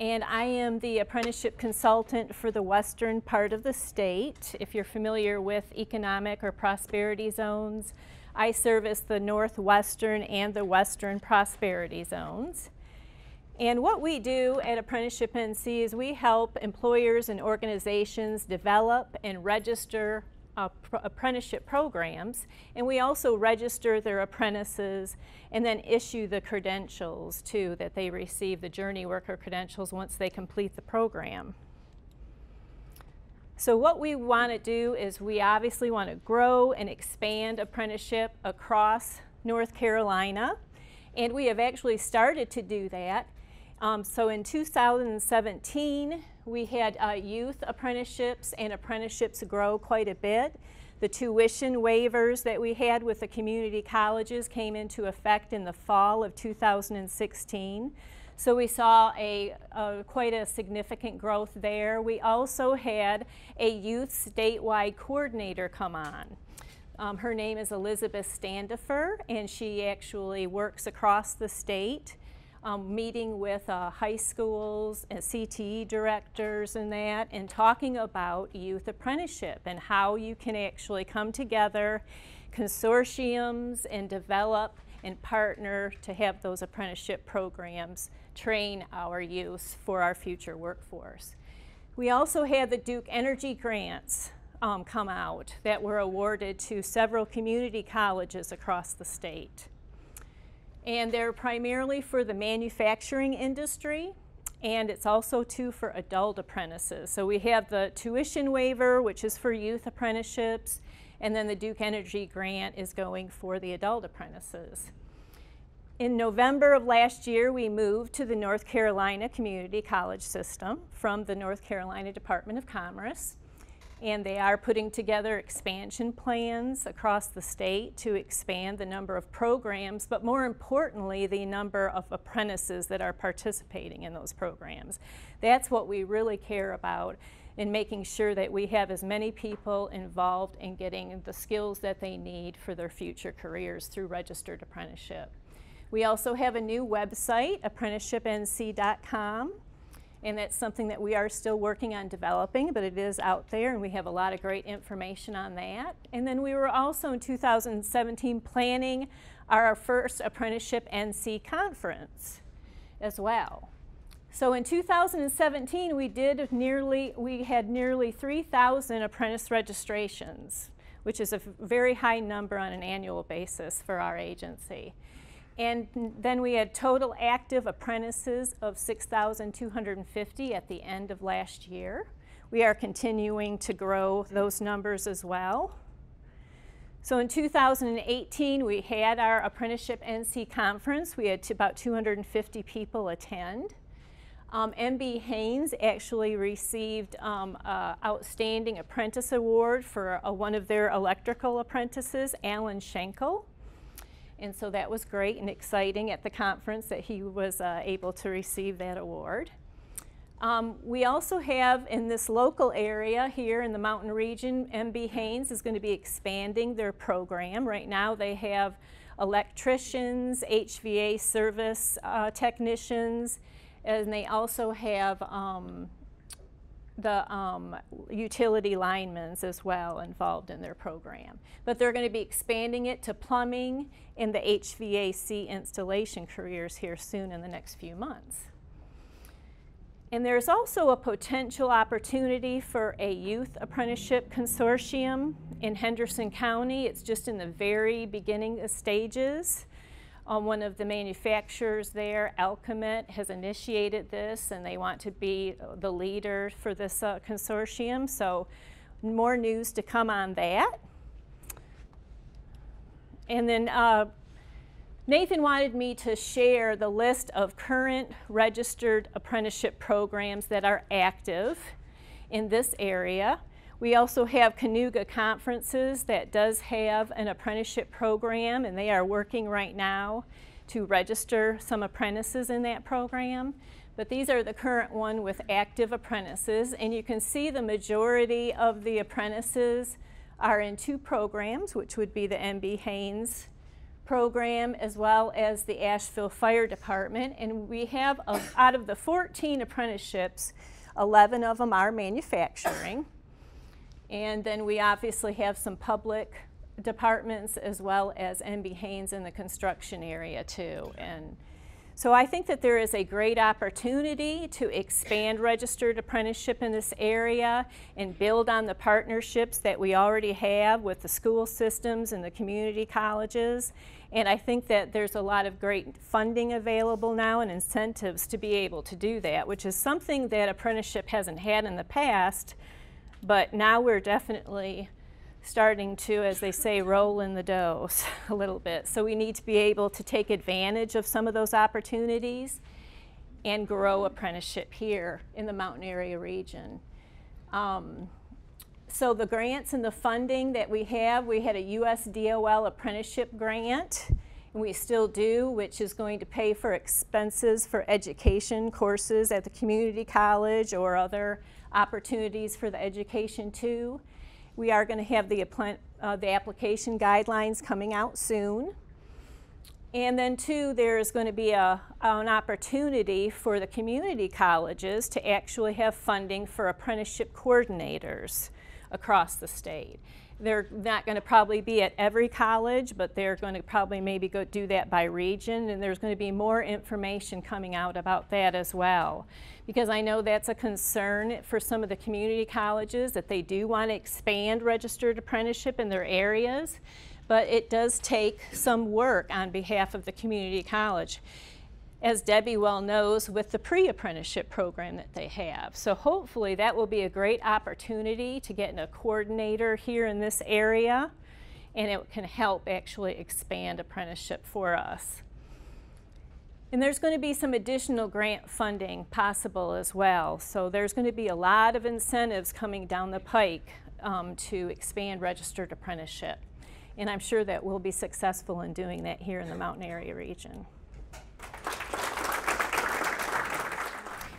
and I am the apprenticeship consultant for the western part of the state. If you're familiar with economic or prosperity zones, I service the northwestern and the western prosperity zones. And what we do at Apprenticeship NC is we help employers and organizations develop and register apprenticeship programs, and we also register their apprentices and then issue the credentials too, that they receive the journey worker credentials once they complete the program. So what we want to do is we obviously want to grow and expand apprenticeship across North Carolina, and we have actually started to do that. So in 2017, we had youth apprenticeships and apprenticeships grow quite a bit. The tuition waivers that we had with the community colleges came into effect in the fall of 2016. So we saw quite a significant growth there. We also had a youth statewide coordinator come on. Her name is Elizabeth Standifer, and she actually works across the state. Meeting with high schools and CTE directors and that, and talking about youth apprenticeship and how you can actually come together, consortiums, and develop and partner to have those apprenticeship programs train our youth for our future workforce. We also had the Duke Energy grants come out that were awarded to several community colleges across the state. And they're primarily for the manufacturing industry, and it's also too for adult apprentices. So we have the tuition waiver, which is for youth apprenticeships, and then the Duke Energy grant is going for the adult apprentices. In November of last year, we moved to the North Carolina Community College System from the North Carolina Department of Commerce. And they are putting together expansion plans across the state to expand the number of programs, but more importantly, the number of apprentices that are participating in those programs. That's what we really care about, in making sure that we have as many people involved in getting the skills that they need for their future careers through registered apprenticeship. We also have a new website, apprenticeshipnc.com. And that's something that we are still working on developing, but it is out there, and we have a lot of great information on that. And then we were also in 2017 planning our first Apprenticeship NC conference as well. So in 2017, we had nearly 3,000 apprentice registrations, which is a very high number on an annual basis for our agency. And then we had total active apprentices of 6,250 at the end of last year. We are continuing to grow those numbers as well. So in 2018, we had our Apprenticeship NC conference. We had about 250 people attend. MB Haynes actually received an Outstanding Apprentice Award for one of their electrical apprentices, Alan Schenkel. And so that was great and exciting at the conference that he was able to receive that award. We also have in this local area here in the Mountain Region, MB Haynes is going to be expanding their program. Right now they have electricians, HVA service technicians, and they also have the utility linemen as well involved in their program. But they're going to be expanding it to plumbing and the HVAC installation careers here soon in the next few months. And there's also a potential opportunity for a youth apprenticeship consortium in Henderson County. It's just in the very beginning stages. One of the manufacturers there, Alchemet, has initiated this, and they want to be the leader for this consortium. So more news to come on that. And then Nathan wanted me to share the list of current registered apprenticeship programs that are active in this area. We also have Cayuga Conferences that does have an apprenticeship program, and they are working right now to register some apprentices in that program. But these are the current one with active apprentices, and you can see the majority of the apprentices are in two programs, which would be the MB Haynes program as well as the Asheville Fire Department. And we have, out of the 14 apprenticeships, 11 of them are manufacturing. And then we obviously have some public departments as well as MB Haynes in the construction area too. And so I think that there is a great opportunity to expand registered apprenticeship in this area and build on the partnerships that we already have with the school systems and the community colleges. And I think that there's a lot of great funding available now and incentives to be able to do that, which is something that apprenticeship hasn't had in the past, but now we're definitely starting to, as they say, roll in the dough a little bit. So we need to be able to take advantage of some of those opportunities and grow apprenticeship here in the Mountain Area region. So the grants and the funding that we had a US DOL apprenticeship grant, and we still do, which is going to pay for expenses for education courses at the community college or other opportunities for the education too. We are going to have the application guidelines coming out soon. And then too, there's going to be an opportunity for the community colleges to actually have funding for apprenticeship coordinators across the state. They're not going to probably be at every college, but they're going to probably maybe go do that by region, and there's going to be more information coming out about that as well. Because I know that's a concern for some of the community colleges, that they do want to expand registered apprenticeship in their areas, but it does take some work on behalf of the community college, as Debbie well knows, with the pre-apprenticeship program that they have. So hopefully that will be a great opportunity to get a coordinator here in this area, and it can help actually expand apprenticeship for us. And there's going to be some additional grant funding possible as well. So there's going to be a lot of incentives coming down the pike to expand registered apprenticeship. And I'm sure that we'll be successful in doing that here in the Mountain Area region.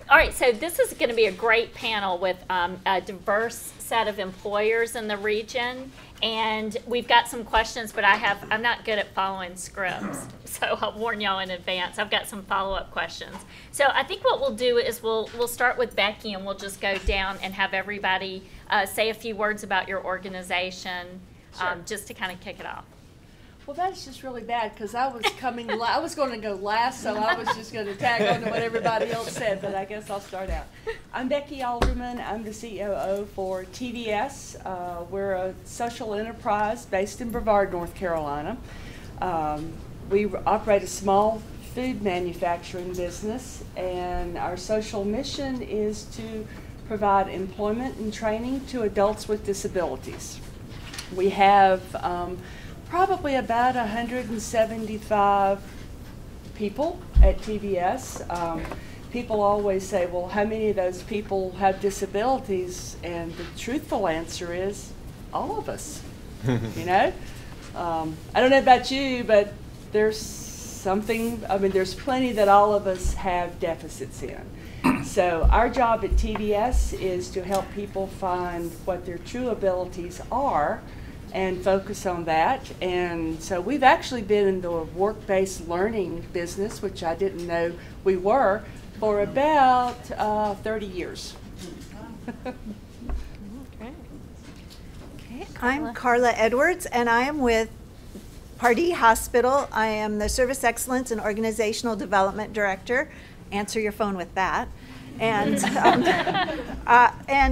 All right, so this is going to be a great panel with a diverse set of employers in the region, and we've got some questions, but I'm not good at following scripts, so I'll warn y'all in advance. I've got some follow-up questions. So I think what we'll do is we'll start with Becky, and we'll just go down and have everybody say a few words about your organization, sure, just to kind of kick it off. Well, that's just really bad because I was I was going to go last, so I was just going to tag on to what everybody else said, but I guess I'll start out. I'm Becky Alderman. I'm the COO for TVS. We're a social enterprise based in Brevard, North Carolina. We operate a small food manufacturing business, and our social mission is to provide employment and training to adults with disabilities. We have probably about 175 people at TVS. People always say, well, how many of those people have disabilities? And the truthful answer is, all of us, you know? I don't know about you, but there's something, I mean, there's plenty that all of us have deficits in. So our job at TVS is to help people find what their true abilities are and focus on that. And so we've actually been in the work-based learning business, which I didn't know we were, for about 30 years. Okay. I'm Carla Edwards, and I am with Pardee Hospital. I am the Service Excellence and Organizational Development Director. Answer your phone with that. And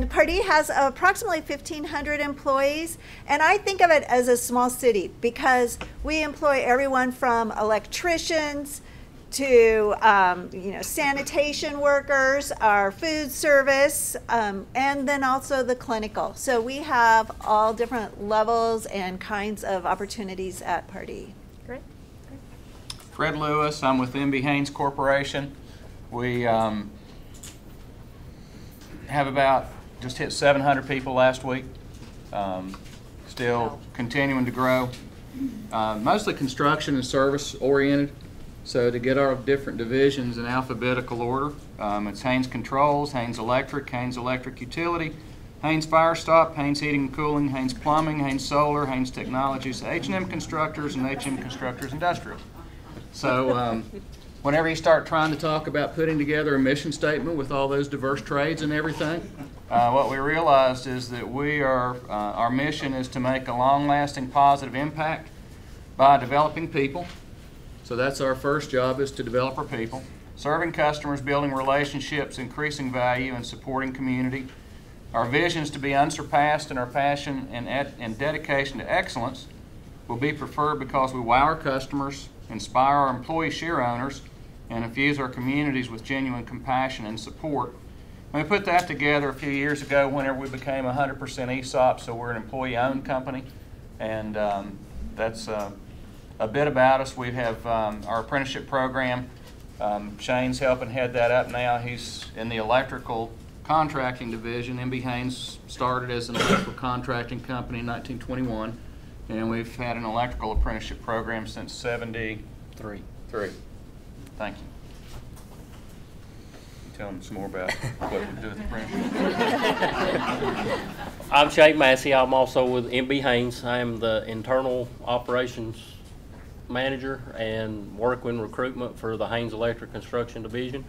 Pardee has approximately 1,500 employees, and I think of it as a small city because we employ everyone from electricians to sanitation workers, our food service, and then also the clinical. So we have all different levels and kinds of opportunities at Pardee. Great. Fred Lewis, I'm with MB Haynes Corporation. We have about just hit 700 people last week. Still continuing to grow. Mostly construction and service oriented. So to get our different divisions in alphabetical order, it's Haynes Controls, Haynes Electric Utility, Haynes Fire Stop, Haynes Heating and Cooling, Haynes Plumbing, Haynes Solar, Haynes Technologies, H&M Constructors, and H&M Constructors Industrial. So whenever you start trying to talk about putting together a mission statement with all those diverse trades and everything, what we realized is that our mission is to make a long-lasting positive impact by developing people. So that's our first job, is to develop our people. Serving customers, building relationships, increasing value, and supporting community. Our vision is to be unsurpassed, and our passion and dedication to excellence will be preferred because we wow our customers, inspire our employee share owners, and infuse our communities with genuine compassion and support. We put that together a few years ago whenever we became 100% ESOP, so we're an employee-owned company, and that's a bit about us. We have our apprenticeship program. Shane's helping head that up now. He's in the electrical contracting division. MB Haynes started as an electrical contracting company in 1921, and we've had an electrical apprenticeship program since '73. Thank you. Tell them some more about what we do with the apprenticeship. I'm Cheri Massey. I'm also with MB Haynes. I am the internal operations manager and work in recruitment for the Haynes Electric Construction Division.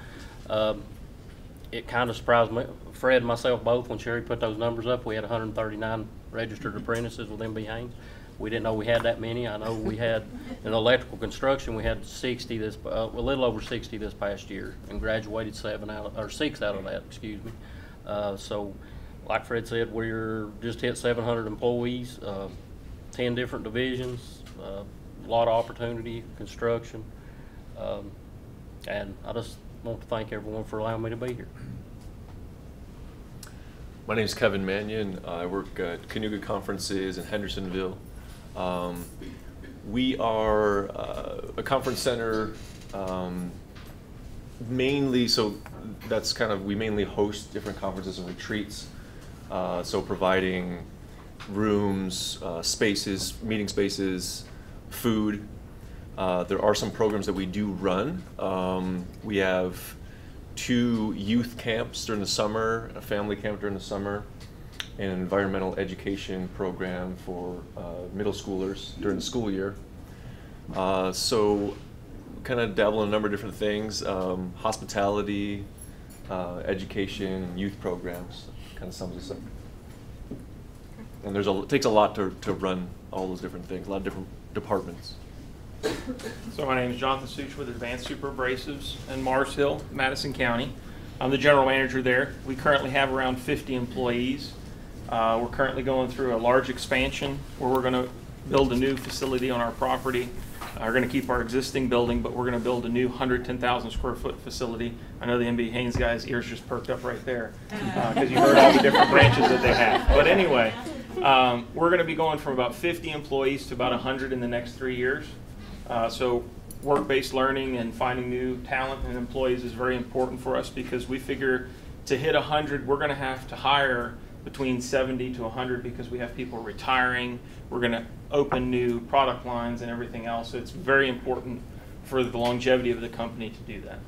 It kind of surprised me, Fred and myself both, when Cheri put those numbers up. We had 139 registered apprentices with MB Haynes. We didn't know we had that many. I know we had in electrical construction, we had 60 a little over 60 this past year, and graduated 6 out of that, excuse me. So like Fred said, we're just hit 700 employees, 10 different divisions, a lot of opportunity, construction, and I just want to thank everyone for allowing me to be here. My name is Kevin Mannion. I work at Cayuga Conferences in Hendersonville. We are a conference center, mainly, so that's kind of, we mainly host different conferences and retreats, so providing rooms, spaces, meeting spaces, food. There are some programs that we do run. We have 2 youth camps during the summer, a family camp during the summer, and an environmental education program for middle schoolers during the school year. So kind of dabble in a number of different things, hospitality, education, youth programs, kind of sums us up. And it takes a lot to run all those different things, a lot of different departments. So my name is Jonathan Such with Advanced Super Abrasives in Mars Hill, Madison County. I'm the general manager there. We currently have around 50 employees. We're currently going through a large expansion where we're going to build a new facility on our property. We're going to keep our existing building, but we're going to build a new 110,000 square foot facility. I know the MB Haynes guys' ears just perked up right there because you heard all the different branches that they have. But anyway, we're going to be going from about 50 employees to about 100 in the next 3 years. So work-based learning and finding new talent and employees is very important for us, because we figure to hit 100, we're going to have to hire between 70 to 100 because we have people retiring. We're going to open new product lines and everything else. So it's very important for the longevity of the company to do that.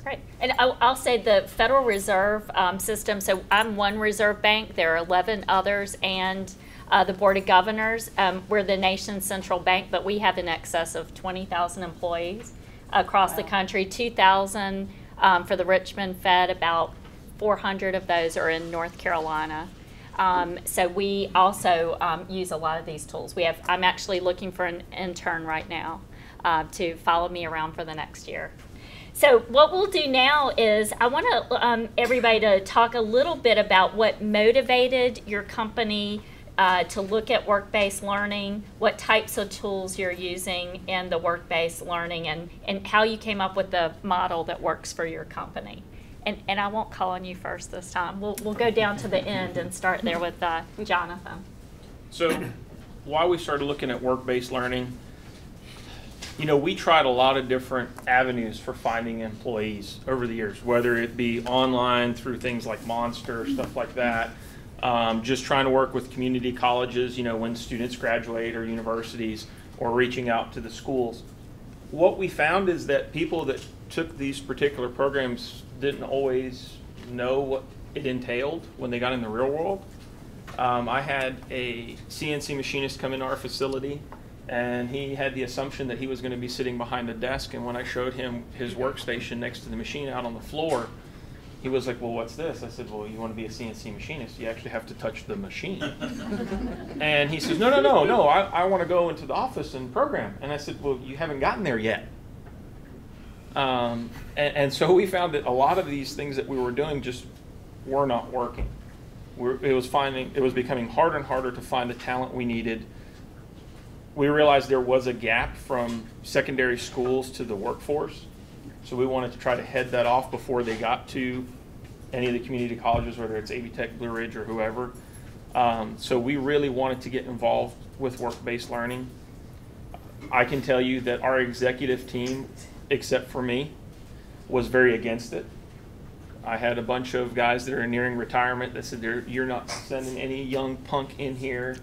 Great. And I'll say the Federal Reserve system, so I'm one reserve bank, there are 11 others, and the Board of Governors. We're the nation's central bank, but we have in excess of 20,000 employees across the country, 2,000 for the Richmond Fed, about 400 of those are in North Carolina. So we also use a lot of these tools. I'm actually looking for an intern right now to follow me around for the next year. So what we'll do now is I want everybody to talk a little bit about what motivated your company to look at work-based learning, what types of tools you're using in the work-based learning, and how you came up with the model that works for your company. And I won't call on you first this time. We'll go down to the end and start there with Jonathan. So why we started looking at work-based learning, we tried a lot of different avenues for finding employees over the years, whether it be online through things like Monster, stuff like that, just trying to work with community colleges, when students graduate, or universities, or reaching out to the schools. What we found is that people that took these particular programs didn't always know what it entailed when they got in the real world. I had a CNC machinist come into our facility, and he had the assumption that he was going to be sitting behind a desk, and when I showed him his workstation next to the machine out on the floor, he was like, well, what's this? I said, well, you want to be a CNC machinist, you actually have to touch the machine. And he says, no, I want to go into the office and program. And I said, well, you haven't gotten there yet. And so we found that a lot of these things that we were doing just were not working. It was becoming harder and harder to find the talent we needed. We realized there was a gap from secondary schools to the workforce. So we wanted to try to head that off before they got to any of the community colleges, whether it's AV Tech, Blue Ridge, or whoever. So we really wanted to get involved with work-based learning. I can tell you that our executive team, except for me, was very against it. I had a bunch of guys that are nearing retirement that said, you're not sending any young punk in here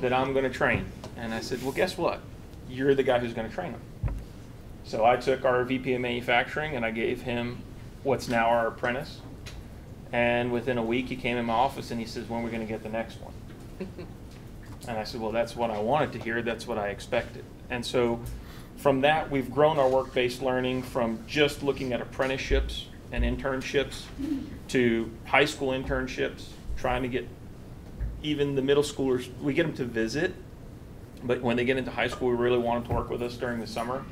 that I'm going to train. And I said, well, guess what? You're the guy who's going to train them. So I took our VP of manufacturing and I gave him what's now our apprentice. And within a week, he came in my office and he says, when are we going to get the next one? And I said, well, that's what I wanted to hear. That's what I expected. And so from that, we've grown our work-based learning from just looking at apprenticeships and internships to high school internships, trying to get even the middle schoolers, we get them to visit, but when they get into high school, we really want them to work with us during the summer,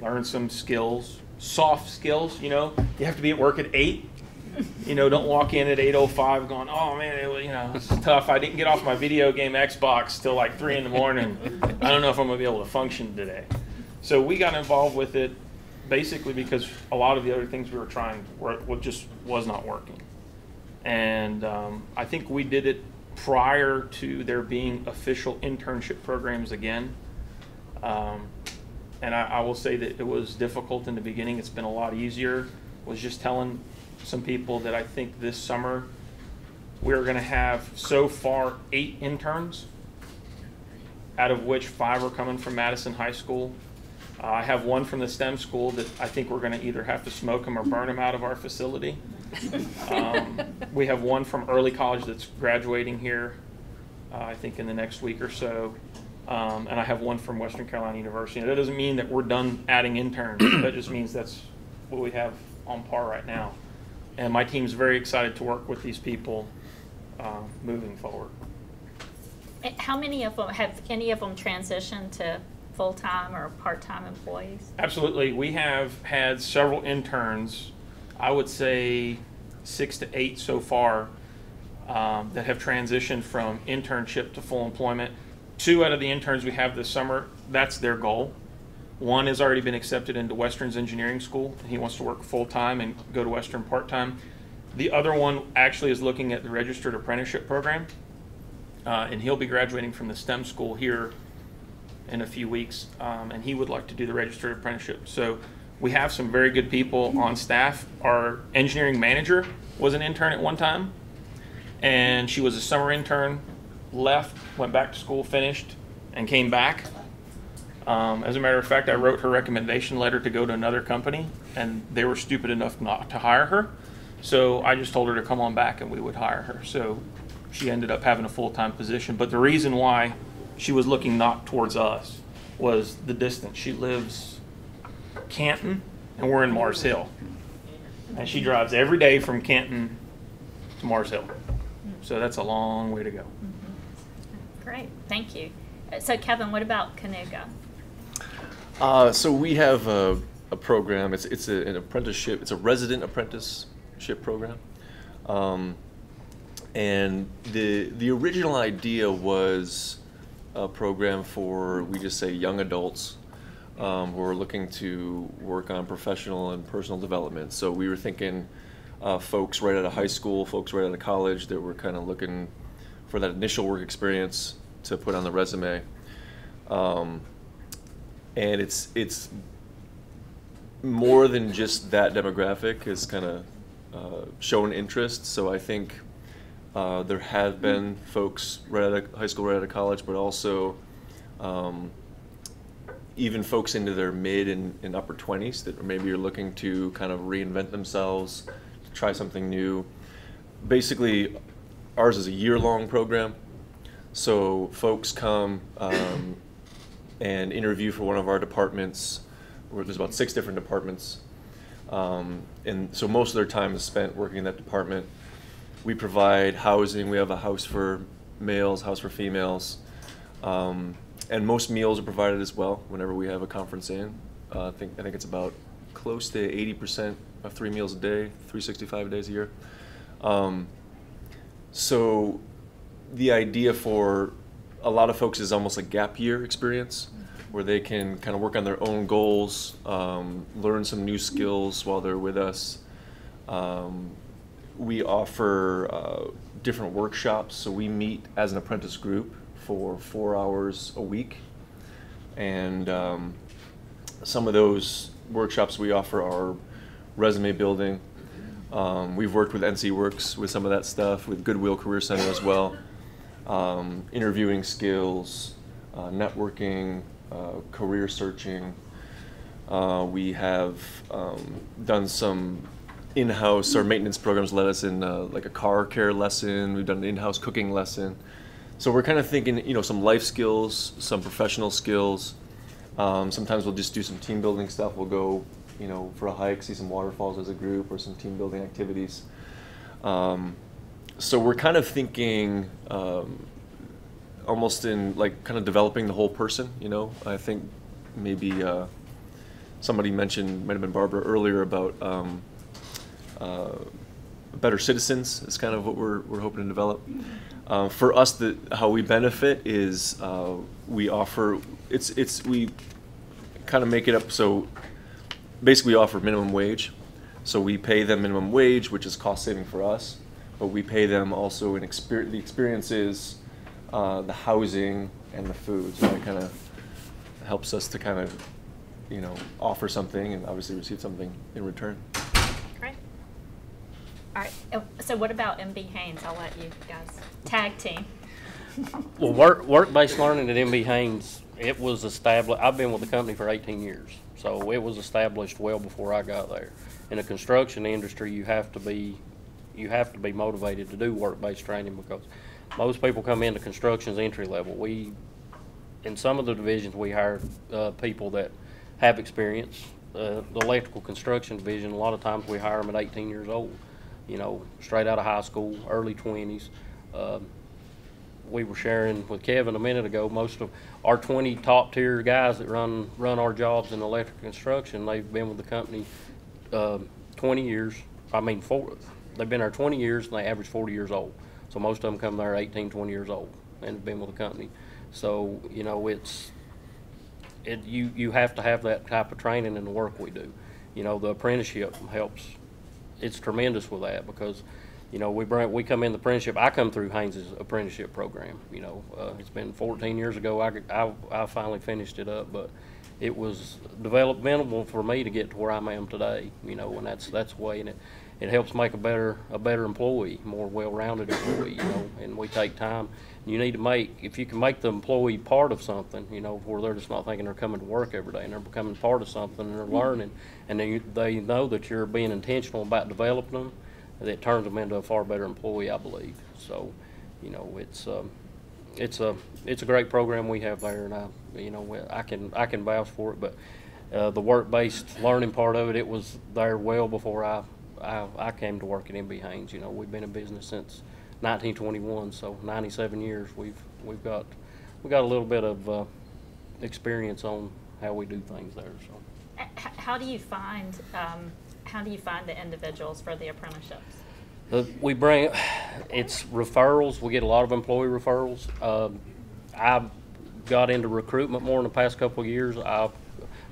learn some skills, soft skills, you have to be at work at 8. Don't walk in at 8:05 going, oh man, it's tough. I didn't get off my video game Xbox till like 3 in the morning. I don't know if I'm gonna be able to function today. So we got involved with it basically because a lot of the other things we were trying just was not working. And I think we did it prior to there being official internship programs again. And I will say that it was difficult in the beginning. It's been a lot easier. Was just telling some people that I think this summer we're going to have so far 8 interns, out of which 5 are coming from Madison High School. I have one from the STEM school that I think we're going to either have to smoke him or burn him out of our facility. We have one from early college that's graduating here, I think in the next week or so. And I have one from Western Carolina University. And that doesn't mean that we're done adding interns. That just means that's what we have on par right now. And my team's very excited to work with these people moving forward. How many of them, have any of them transitioned to full-time or part-time employees? Absolutely. We have had several interns, I would say 6 to 8 so far, that have transitioned from internship to full employment. 2 out of the interns we have this summer, that's their goal. One has already been accepted into Western's engineering school, and he wants to work full-time and go to Western part-time. The other one actually is looking at the registered apprenticeship program, and he'll be graduating from the STEM school here in a few weeks, and he would like to do the registered apprenticeship. So we have some very good people on staff. Our engineering manager was an intern at one time, and she was a summer intern, left, went back to school, finished, and came back. As a matter of fact, I wrote her recommendation letter to go to another company, and they were stupid enough not to hire her. So I just told her to come on back and we would hire her. So she ended up having a full-time position. But the reason why she was looking not towards us was the distance. She lives Canton, and we're in Mars Hill. And she drives every day from Canton to Mars Hill. So that's a long way to go. Great, thank you. So Kevin, what about Canuga? So we have a program. It's an apprenticeship. It's a resident apprenticeship program, and the original idea was a program for, we just say, young adults who are looking to work on professional and personal development. So we were thinking folks right out of high school, folks right out of college that were kind of looking for that initial work experience to put on the resume. And it's more than just that demographic has kind of shown interest. So I think there have been folks right out of high school, right out of college, but also even folks into their mid and upper 20s that maybe are looking to kind of reinvent themselves, to try something new. basically, ours is a year-long program. So folks come and interview for one of our departments. There's about 6 different departments. And so most of their time is spent working in that department. We provide housing. We have a house for males, house for females. And most meals are provided as well whenever we have a conference in. I think it's about close to 80% of 3 meals a day, 365 days a year. So the idea for a lot of folks is almost a gap year experience where they can kind of work on their own goals, learn some new skills while they're with us. We offer different workshops, so we meet as an apprentice group for 4 hours a week. And some of those workshops we offer are resume building. We've worked with NC Works with some of that stuff, with Goodwill Career Center as well. Interviewing skills, networking, career searching. We have done some in-house, our maintenance programs let us in like a car care lesson. We've done an in-house cooking lesson. So we're kind of thinking, some life skills, some professional skills. Sometimes we'll just do some team building stuff. We'll go, for a hike, see some waterfalls as a group, or some team building activities. So we're kind of thinking almost in like kind of developing the whole person. I think maybe somebody mentioned, might have been Barbara earlier, about better citizens is kind of what we're hoping to develop. For us, how we benefit is we offer, we kind of make it up, so basically we offer minimum wage. So we pay them minimum wage, which is cost saving for us, but we pay them also in the experiences, the housing, and the food. So that kind of helps us to kind of, offer something and obviously receive something in return. Great. All right, so what about MB Haynes? I'll let you guys tag team. Well, work-based learning at MB Haynes, it was established. I've been with the company for 18 years, so it was established well before I got there. In the construction industry, you have to be motivated to do work-based training, because most people come into construction as entry level. In some of the divisions, we hire people that have experience. The electrical construction division, a lot of times we hire them at 18 years old. Straight out of high school, early 20s. We were sharing with Kevin a minute ago, most of our 20 top tier guys that run our jobs in electrical construction, they've been with the company 20 years. They've been there 20 years and they average 40 years old. So most of them come there 18, 20 years old and have been with the company. So, you have to have that type of training in the work we do. The apprenticeship helps. It's tremendous with that, because we come in the apprenticeship. I come through Haynes's apprenticeship program. It's been 14 years ago. I finally finished it up, but it was developmental for me to get to where I am today. And that's the way. And it helps make a better employee, more well-rounded employee. And we take time. You need to if you can make the employee part of something, where they're just not thinking they're coming to work every day, and they're becoming part of something, and they're learning, and they know that you're being intentional about developing them. That turns them into a far better employee, I believe. So, it's a great program we have there, and I can vouch for it. But the work-based learning part of it was there well before I came to work at MB Haynes. We've been in business since 1921, so 97 years. We've got a little bit of experience on how we do things there. So, how do you find the individuals for the apprenticeships? It's referrals. We get a lot of employee referrals. I've got into recruitment more in the past couple of years. I've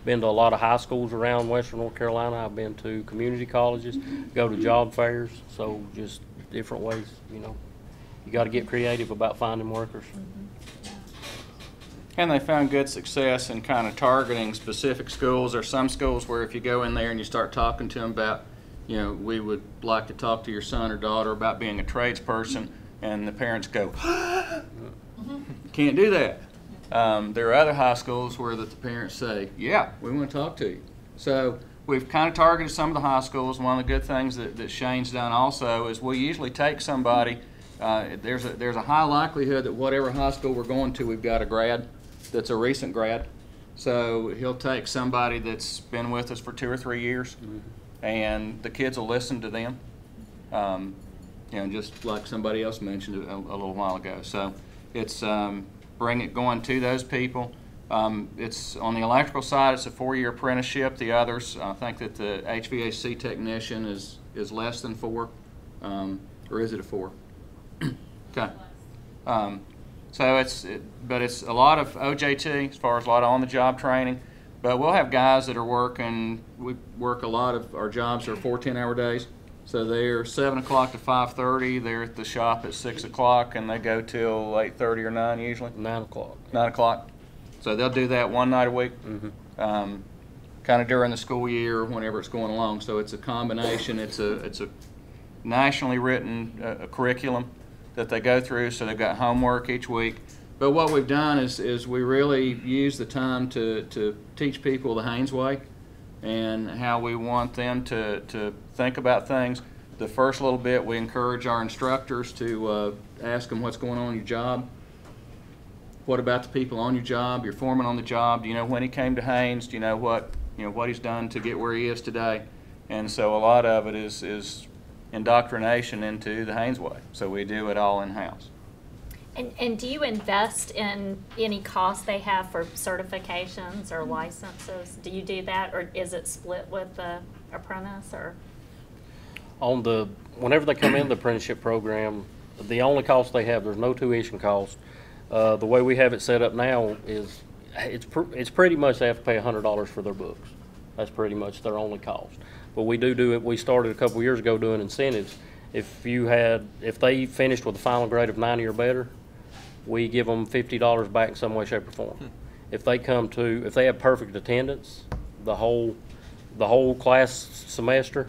been to a lot of high schools around Western North Carolina. I've been to community colleges, go to job fairs, so just different ways, You got to get creative about finding workers. And they found good success in kind of targeting specific schools. There are some schools where if you go in there and you start talking to them about, we would like to talk to your son or daughter about being a tradesperson, and the parents go, can't do that. There are other high schools where the parents say, yeah, we want to talk to you. So we've kind of targeted some of the high schools. One of the good things that Shane's done also is we usually take somebody, there's a high likelihood that whatever high school we're going to, we've got a grad that's a recent grad. So he'll take somebody that's been with us for 2 or 3 years, and the kids will listen to them. You know, just like somebody else mentioned a little while ago. So it's going to those people. It's on the electrical side, it's a 4-year apprenticeship. The others, I think that the HVAC technician is less than 4, or is it a 4? Okay. So but it's a lot of OJT as far as a lot of on-the-job training. But we'll have guys that are working. We work a lot of our jobs are 4 10-hour days. So they're 7 o'clock to 5:30. They're at the shop at 6 o'clock, and they go till 8:30 or 9 usually. 9 o'clock. 9 o'clock. So they'll do that one night a week, kind of during the school year, whenever it's going along. So it's a combination. It's a nationally written curriculum that they go through. So they've got homework each week. But what we've done is we really use the time to teach people the Haynes way and how we want them to think about things. The first little bit, we encourage our instructors to ask them what's going on in your job. What about the people on your job, your foreman on the job? Do you know when he came to Haynes? Do you know what he's done to get where he is today? And so a lot of it is indoctrination into the Haynes way. So we do it all in-house. And do you invest in any costs they have for certifications or licenses? Do you do that, or is it split with the apprentice? Or whenever they come in the apprenticeship program, the only cost they have, there's no tuition cost. The way we have it set up now is it's pretty much they have to pay $100 for their books. That's pretty much their only cost. But we do it. We started a couple years ago doing incentives. If they finished with a final grade of 90 or better, we give them $50 back in some way, shape, or form. If they have perfect attendance, the whole class semester,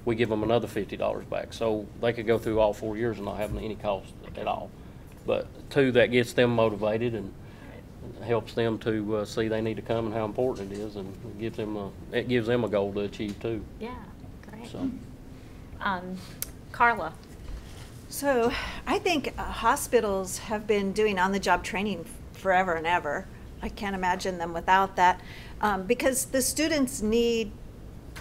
we give them another $50 back. So they could go through all 4 years and not having any cost at all. But that gets them motivated and helps them to see they need to come and how important it is, and it gives them a goal to achieve too. Yeah, great. So. Carla. So I think hospitals have been doing on-the-job training forever and ever. I can't imagine them without that, because the students need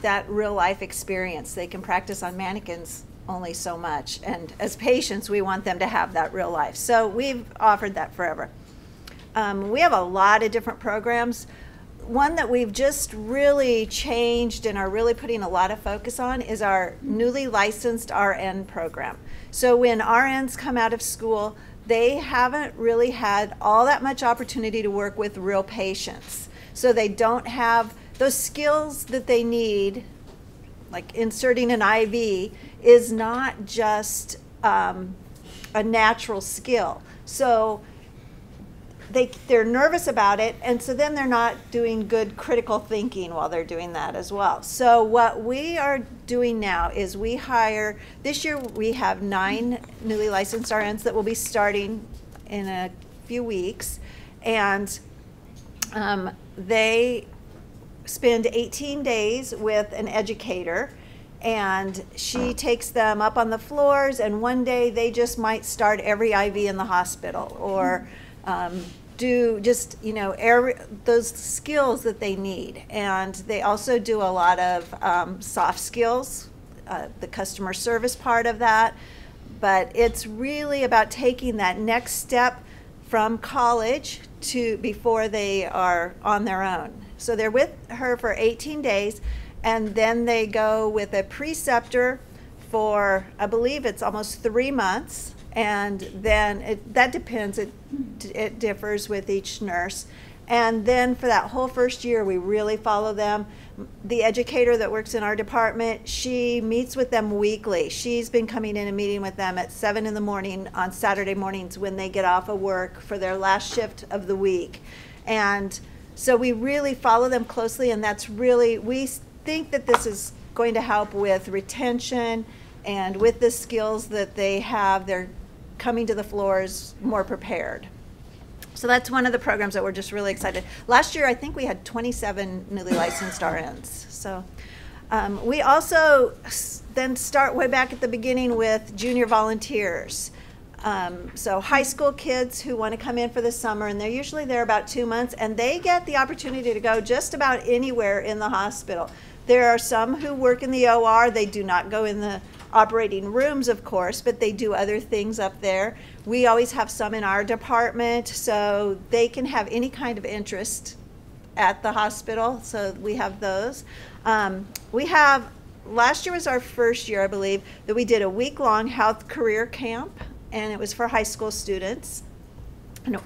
that real-life experience. They can practice on mannequins only so much, and as patients we want them to have that real life. So we've offered that forever. We have a lot of different programs. One that we've just really changed and are really putting a lot of focus on is our newly licensed RN program. So when RNs come out of school, they haven't really had all that much opportunity to work with real patients. So they don't have those skills that they need, like inserting an IV is not just a natural skill. So they're nervous about it, and so then they're not doing good critical thinking while they're doing that as well. So what we are doing now is this year we have 9 newly licensed RNs that will be starting in a few weeks, and they spend 18 days with an educator, and she takes them up on the floors, and one day they just might start every IV in the hospital, or do just, those skills that they need. And they also do a lot of soft skills, the customer service part of that. But it's really about taking that next step from college to before they are on their own. So they're with her for 18 days, and then they go with a preceptor for, I believe it's almost 3 months. And then that depends, it differs with each nurse. And then for that whole first year, we really follow them. The educator that works in our department, she meets with them weekly. She's been coming in and meeting with them at 7 in the morning on Saturday mornings when they get off of work for their last shift of the week. And so we really follow them closely, and we think that this is going to help with retention and with the skills that they have. They're coming to the floors more prepared. So that's one of the programs that we're just really excited. Last year, I think we had 27 newly licensed RNs. So we also then start way back at the beginning with junior volunteers. So high school kids who want to come in for the summer, and they're usually there about 2 months, and they get the opportunity to go just about anywhere in the hospital. There are some who work in the OR. They do not go in the operating rooms, of course, but they do other things up there. We always have some in our department, so they can have any kind of interest at the hospital, so we have those. Last year was our first year, I believe, that we did a week-long health career camp, and it was for high school students.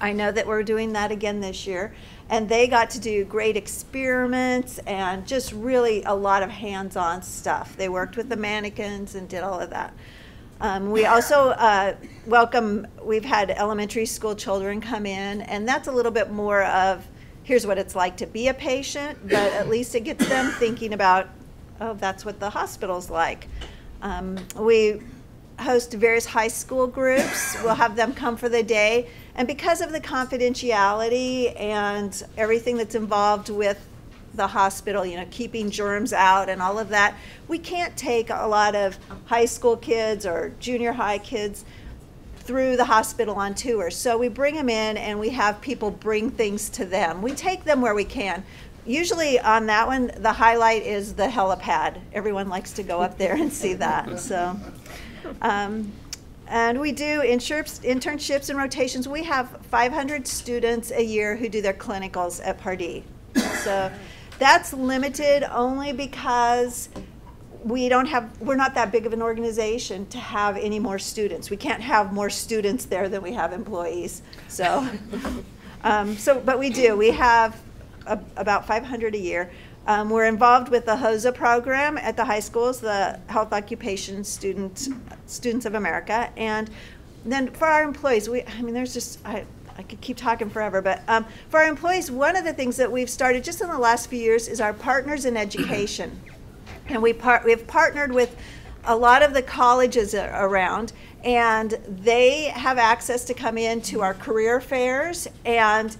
I know that we're doing that again this year, and they got to do great experiments and just really a lot of hands-on stuff. They worked with the mannequins and did all of that. We also we've had elementary school children come in, and that's a little bit more of, here's what it's like to be a patient, but at least it gets them thinking about, oh, that's what the hospital's like. We host various high school groups. We'll have them come for the day. And because of the confidentiality and everything that's involved with the hospital, you know, keeping germs out and all of that, we can't take a lot of high school kids or junior high kids through the hospital on tours. So we bring them in and we have people bring things to them. We take them where we can. Usually on that one, the highlight is the helipad. Everyone likes to go up there and see that. So, and we do internships and rotations. We have 500 students a year who do their clinicals at Pardee. So that's limited only because we're not that big of an organization to have any more students. We can't have more students there than we have employees. So, but we do. We have about 500 a year. We're involved with the HOSA program at the high schools, the Health Occupation Students of America. And then for our employees, I could keep talking forever, but for our employees, one of the things that we've started just in the last few years is our Partners in Education. And we've partnered with a lot of the colleges around, and they have access to come in to our career fairs, and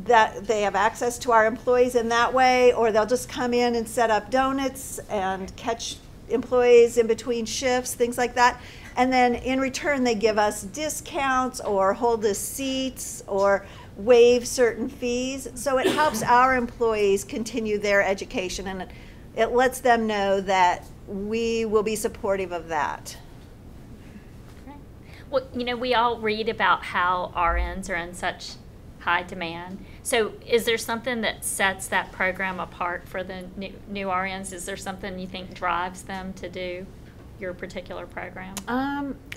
that they have access to our employees in that way, or they'll just come in and set up donuts and catch employees in between shifts, things like that. And then in return, they give us discounts or hold us seats or waive certain fees. So it helps our employees continue their education, and it lets them know that we will be supportive of that. Well, you know, we all read about how RNs are in such high demand. So is there something that sets that program apart for the new RNs? Is there something you think drives them to do your particular program?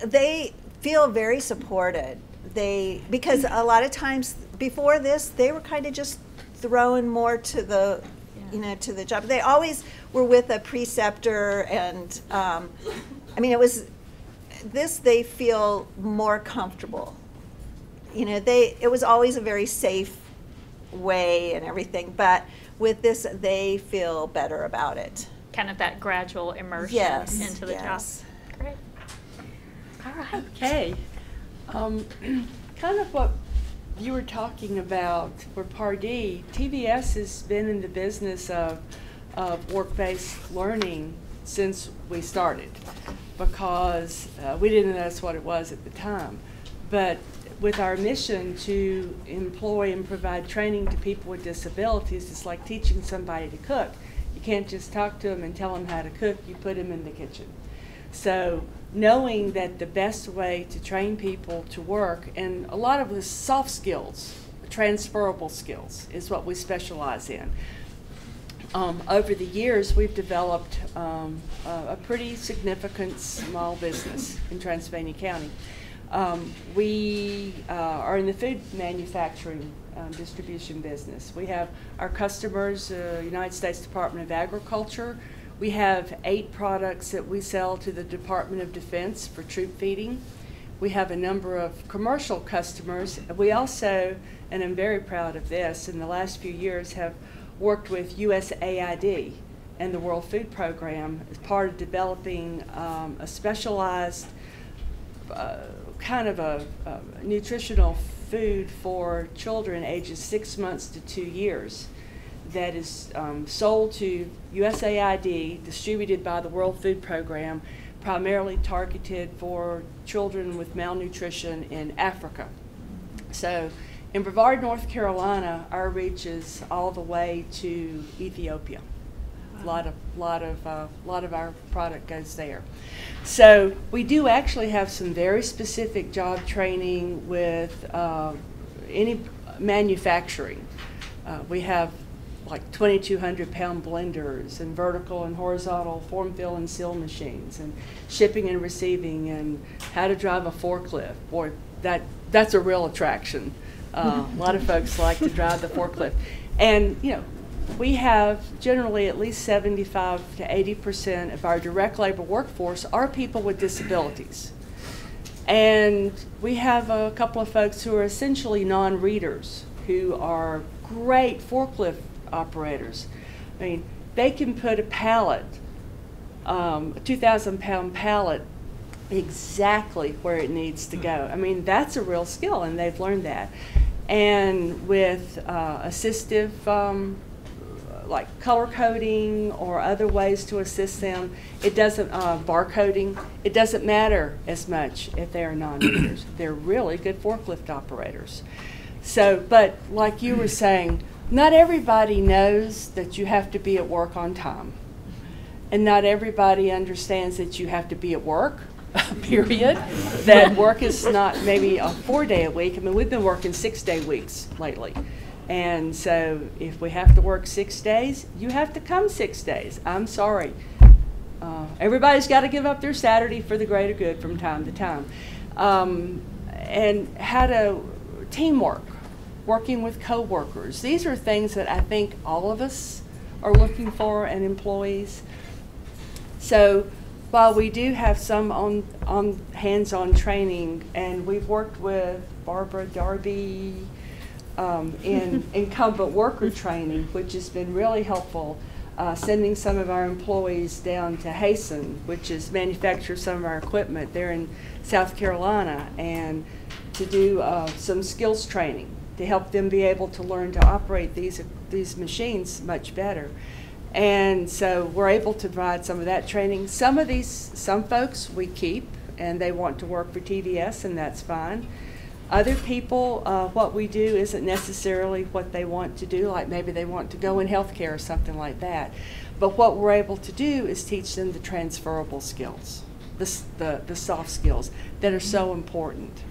They feel very supported. Because a lot of times before this, they were kind of just thrown more to the, to the job. They always were with a preceptor, and they feel more comfortable. It was always a very safe way and everything, but with this, they feel better about it. Kind of that gradual immersion into the job. Great. All right. Okay. Kind of what you were talking about for Pardee, TVS has been in the business of work-based learning since we started, because we didn't know that's what it was at the time. But with our mission to employ and provide training to people with disabilities, it's like teaching somebody to cook. You can't just talk to them and tell them how to cook, you put them in the kitchen. So knowing that the best way to train people to work, and a lot of the soft skills, transferable skills, is what we specialize in. Over the years, we've developed a pretty significant small business in Transylvania County. We are in the food manufacturing distribution business. We have our customers, United States Department of Agriculture. We have 8 products that we sell to the Department of Defense for troop feeding. We have a number of commercial customers. We also, and I'm very proud of this, in the last few years have worked with USAID and the World Food Program as part of developing a specialized kind of a nutritional food for children ages 6 months to 2 years that is sold to USAID, distributed by the World Food Program, primarily targeted for children with malnutrition in Africa. So in Brevard, North Carolina, our reach is all the way to Ethiopia. A lot of our product goes there. So we do actually have some very specific job training with any manufacturing. We have like 2,200 pound blenders and vertical and horizontal form, fill, and seal machines, and shipping and receiving, and how to drive a forklift. Boy, that's a real attraction. A lot of folks like to drive the forklift. And, you know, we have generally at least 75 to 80% of our direct labor workforce are people with disabilities. And we have a couple of folks who are essentially non-readers, who are great forklift operators. I mean, they can put a pallet, a 2,000 pound pallet, exactly where it needs to go. I mean, that's a real skill, and they've learned that. And with assistive, like color coding or other ways to assist them, it doesn't, barcoding, it doesn't matter as much if they are non-readers. They're really good forklift operators. So, but like you were saying, not everybody knows that you have to be at work on time. And not everybody understands that you have to be at work, period. That work is not maybe a 4-day a week. I mean, we've been working 6-day weeks lately. And so if we have to work 6 days, you have to come 6 days. I'm sorry. Everybody's got to give up their Saturday for the greater good from time to time. And how to teamwork, working with coworkers. These are things that I think all of us are looking for in employees. So while we do have some on hands-on training, and we've worked with Barbara Darby in incumbent worker training, which has been really helpful, sending some of our employees down to Hasten, which is manufactures some of our equipment there in South Carolina, and to do some skills training to help them be able to learn to operate these machines much better. And so we're able to provide some of that training. Some folks we keep, and they want to work for TVS, and that's fine. Other people, what we do isn't necessarily what they want to do, like maybe they want to go in healthcare or something like that. But what we're able to do is teach them the transferable skills, the soft skills that are so important.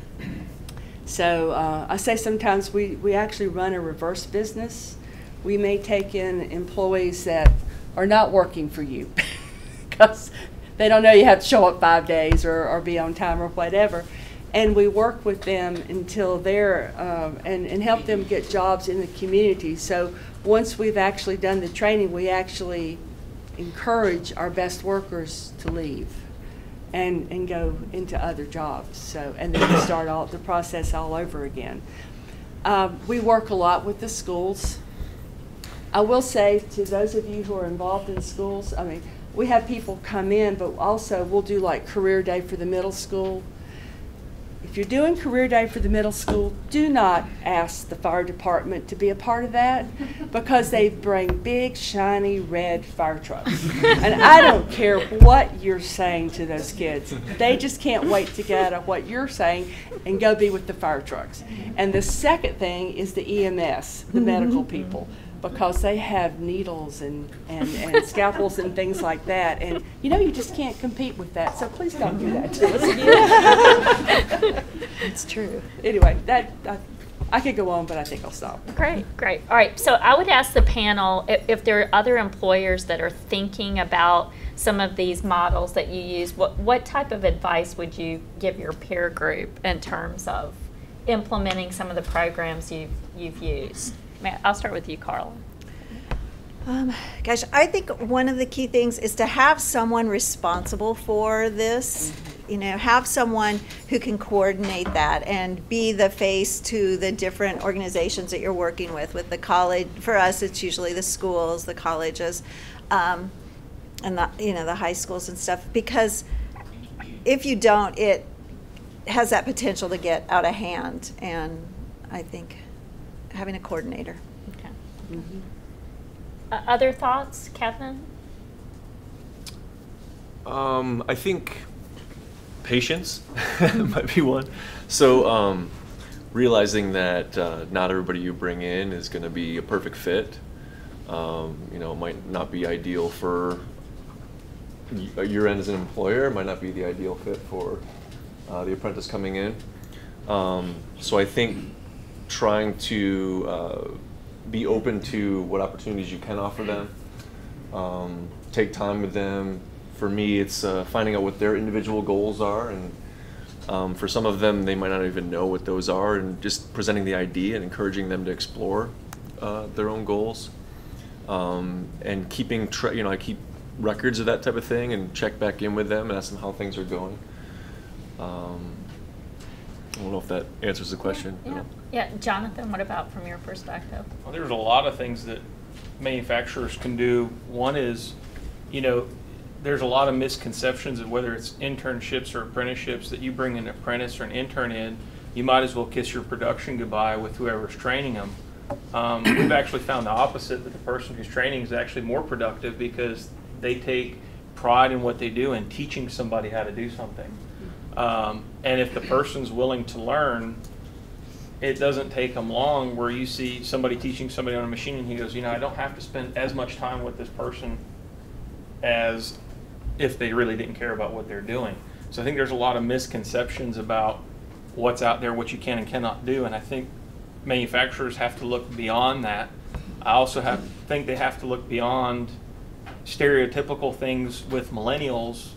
So I say sometimes we actually run a reverse business. We may take in employees that are not working for you because they don't know you have to show up 5 days or be on time or whatever. And we work with them until they're, and help them get jobs in the community. So once we've actually done the training, we actually encourage our best workers to leave and go into other jobs. So, and then we start the process all over again. We work a lot with the schools. I will say to those of you who are involved in schools, I mean, we have people come in, but also we'll do like career day for the middle school. If you're doing career day for the middle school, do not ask the fire department to be a part of that, because they bring big, shiny, red fire trucks. And I don't care what you're saying to those kids. They just can't wait to get out of what you're saying and go be with the fire trucks. And the second thing is the EMS, the medical people, because they have needles and scalpels and things like that. And, you know, you just can't compete with that. So please don't do that to us again. It's true. Anyway, I could go on, but I think I'll stop. Great, great. All right, so I would ask the panel if there are other employers that are thinking about some of these models that you use, what type of advice would you give your peer group in terms of implementing some of the programs you've used? I'll start with you, Carla. Gosh, I think one of the key things is to have someone responsible for this. You know, have someone who can coordinate that and be the face to the different organizations that you're working with the college. For us, it's usually the schools, the colleges, and the high schools and stuff. Because if you don't, it has that potential to get out of hand, and I think, having a coordinator. Okay. Other thoughts, Kevin? I think patience might be one. So realizing that not everybody you bring in is going to be a perfect fit. You know, it might not be ideal for your end as an employer. It might not be the ideal fit for the apprentice coming in. So I think trying to be open to what opportunities you can offer them, take time with them. For me, it's finding out what their individual goals are, and for some of them, they might not even know what those are, and just presenting the idea and encouraging them to explore their own goals, and keeping you know, I keep records of that type of thing and check back in with them and ask them how things are going. I don't know if that answers the question. Yeah, Jonathan, what about from your perspective? Well, there's a lot of things that manufacturers can do. One is, you know, there's a lot of misconceptions of whether it's internships or apprenticeships, that you bring an apprentice or an intern in, you might as well kiss your production goodbye with whoever's training them. We've actually found the opposite, that the person who's training is actually more productive because they take pride in what they do and teaching somebody how to do something. And if the person's willing to learn, it doesn't take them long where you see somebody teaching somebody on a machine and he goes, you know, I don't have to spend as much time with this person as if they really didn't care about what they're doing. So I think there's a lot of misconceptions about what's out there, what you can and cannot do, and I think manufacturers have to look beyond that. I also think they have to look beyond stereotypical things with millennials.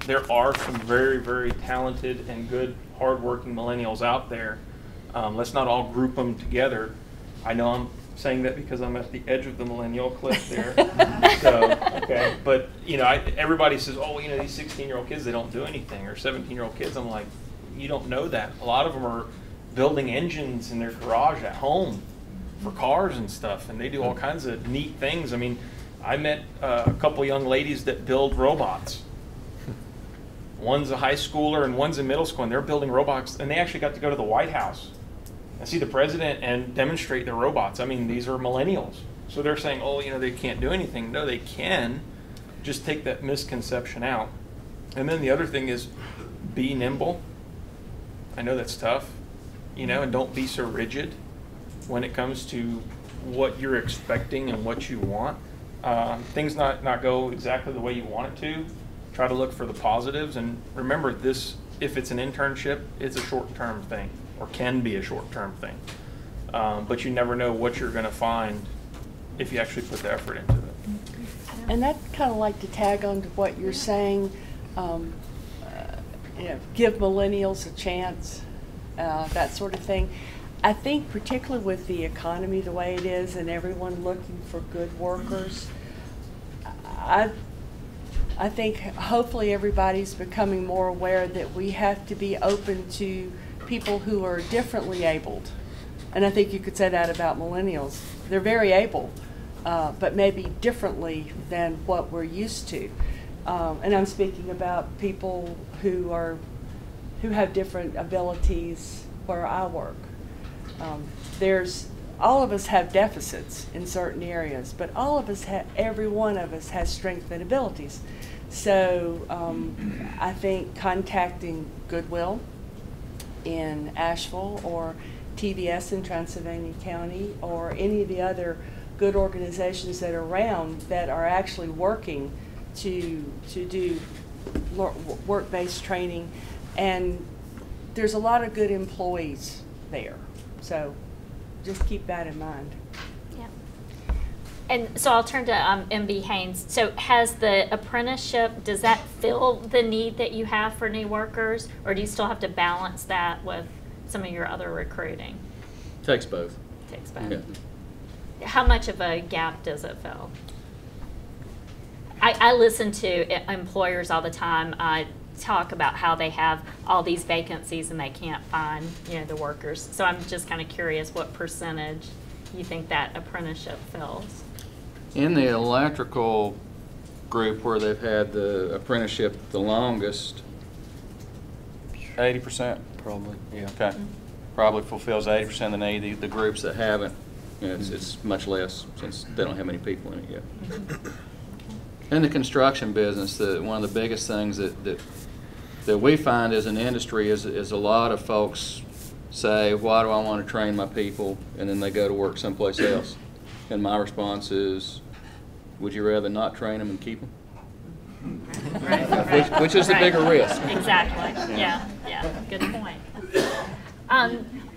There are some very, very talented and good, hardworking millennials out there. Let's not all group them together. I know I'm saying that because I'm at the edge of the millennial cliff there. So, okay, but you know, everybody says, oh, you know, these 16-year-old kids, they don't do anything, or 17-year-old kids. I'm like, you don't know that. A lot of them are building engines in their garage at home for cars and stuff, and they do all kinds of neat things. I mean, I met a couple young ladies that build robots. One's a high schooler and one's in middle school, and they're building robots, and they actually got to go to the White House and see the president and demonstrate their robots. I mean, these are millennials. So they're saying, oh, you know, they can't do anything. No, they can. Just take that misconception out. And then the other thing is be nimble. I know that's tough, you know, and don't be so rigid when it comes to what you're expecting and what you want. Things not go exactly the way you want it to. Try to look for the positives, and remember this, if it's an internship, it's a short-term thing, or can be a short-term thing. But you never know what you're going to find if you actually put the effort into it. And I'd kind of like to tag on to what you're saying, you know, give millennials a chance, that sort of thing. I think particularly with the economy the way it is and everyone looking for good workers, I think hopefully everybody's becoming more aware that we have to be open to people who are differently abled. And I think you could say that about millennials. They're very able, but maybe differently than what we're used to. And I'm speaking about people who have different abilities where I work. All of us have deficits in certain areas, but every one of us has strengths and abilities. So I think contacting Goodwill in Asheville or TVS in Transylvania County or any of the other good organizations that are around that are actually working to do work-based training, and there's a lot of good employees there. So just keep that in mind. Yeah. And so I'll turn to MB Haynes. So has the apprenticeship, does that fill the need that you have for new workers, or do you still have to balance that with some of your other recruiting? Takes both. Takes both. Yeah. How much of a gap does it fill? I listen to employers all the time talk about how they have all these vacancies and they can't find, you know, the workers. So I'm just kind of curious what percentage you think that apprenticeship fills. In the electrical group where they've had the apprenticeship the longest, 80% probably. Yeah. Okay. probably fulfills 80% of the need. The groups that haven't, you know, it's much less since they don't have many people in it yet. In the construction business, one of the biggest things that we find as an industry is a lot of folks say, why do I want to train my people? And then they go to work someplace else. And my response is, would you rather not train them and keep them? Which is the bigger risk. Exactly. Yeah. Good point.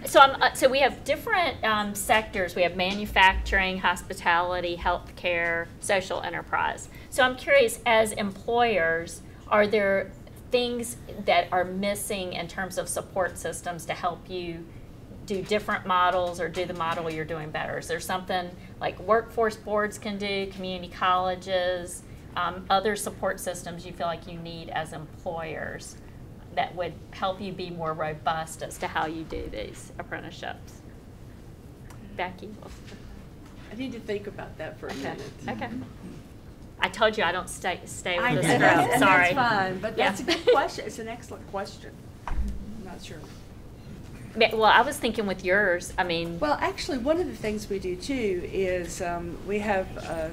So we have different sectors. We have manufacturing, hospitality, healthcare, social enterprise. So I'm curious, as employers, are there things that are missing in terms of support systems to help you do different models or do the model you're doing better? Is there something like workforce boards can do, community colleges, other support systems you feel like you need as employers that would help you be more robust as to how you do these apprenticeships? Becky? I need to think about that for a minute. Okay. I told you I don't stay with the And script. Sorry. that's fine, but that's Yeah. a good question. It's an excellent question. I'm not sure. Well, I was thinking with yours, I mean. Well, actually, one of the things we do too is we have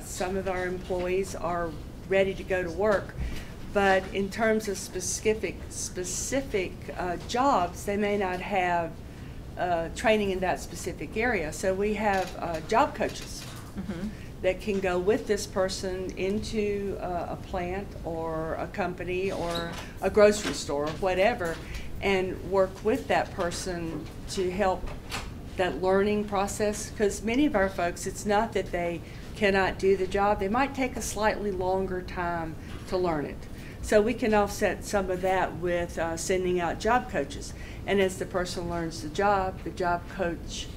some of our employees are ready to go to work, but in terms of specific jobs, they may not have training in that specific area. So we have job coaches that can go with this person into a plant or a company or a grocery store or whatever, and work with that person to help that learning process. Because many of our folks, it's not that they cannot do the job, they might take a slightly longer time to learn it. So we can offset some of that with sending out job coaches. And as the person learns the job coach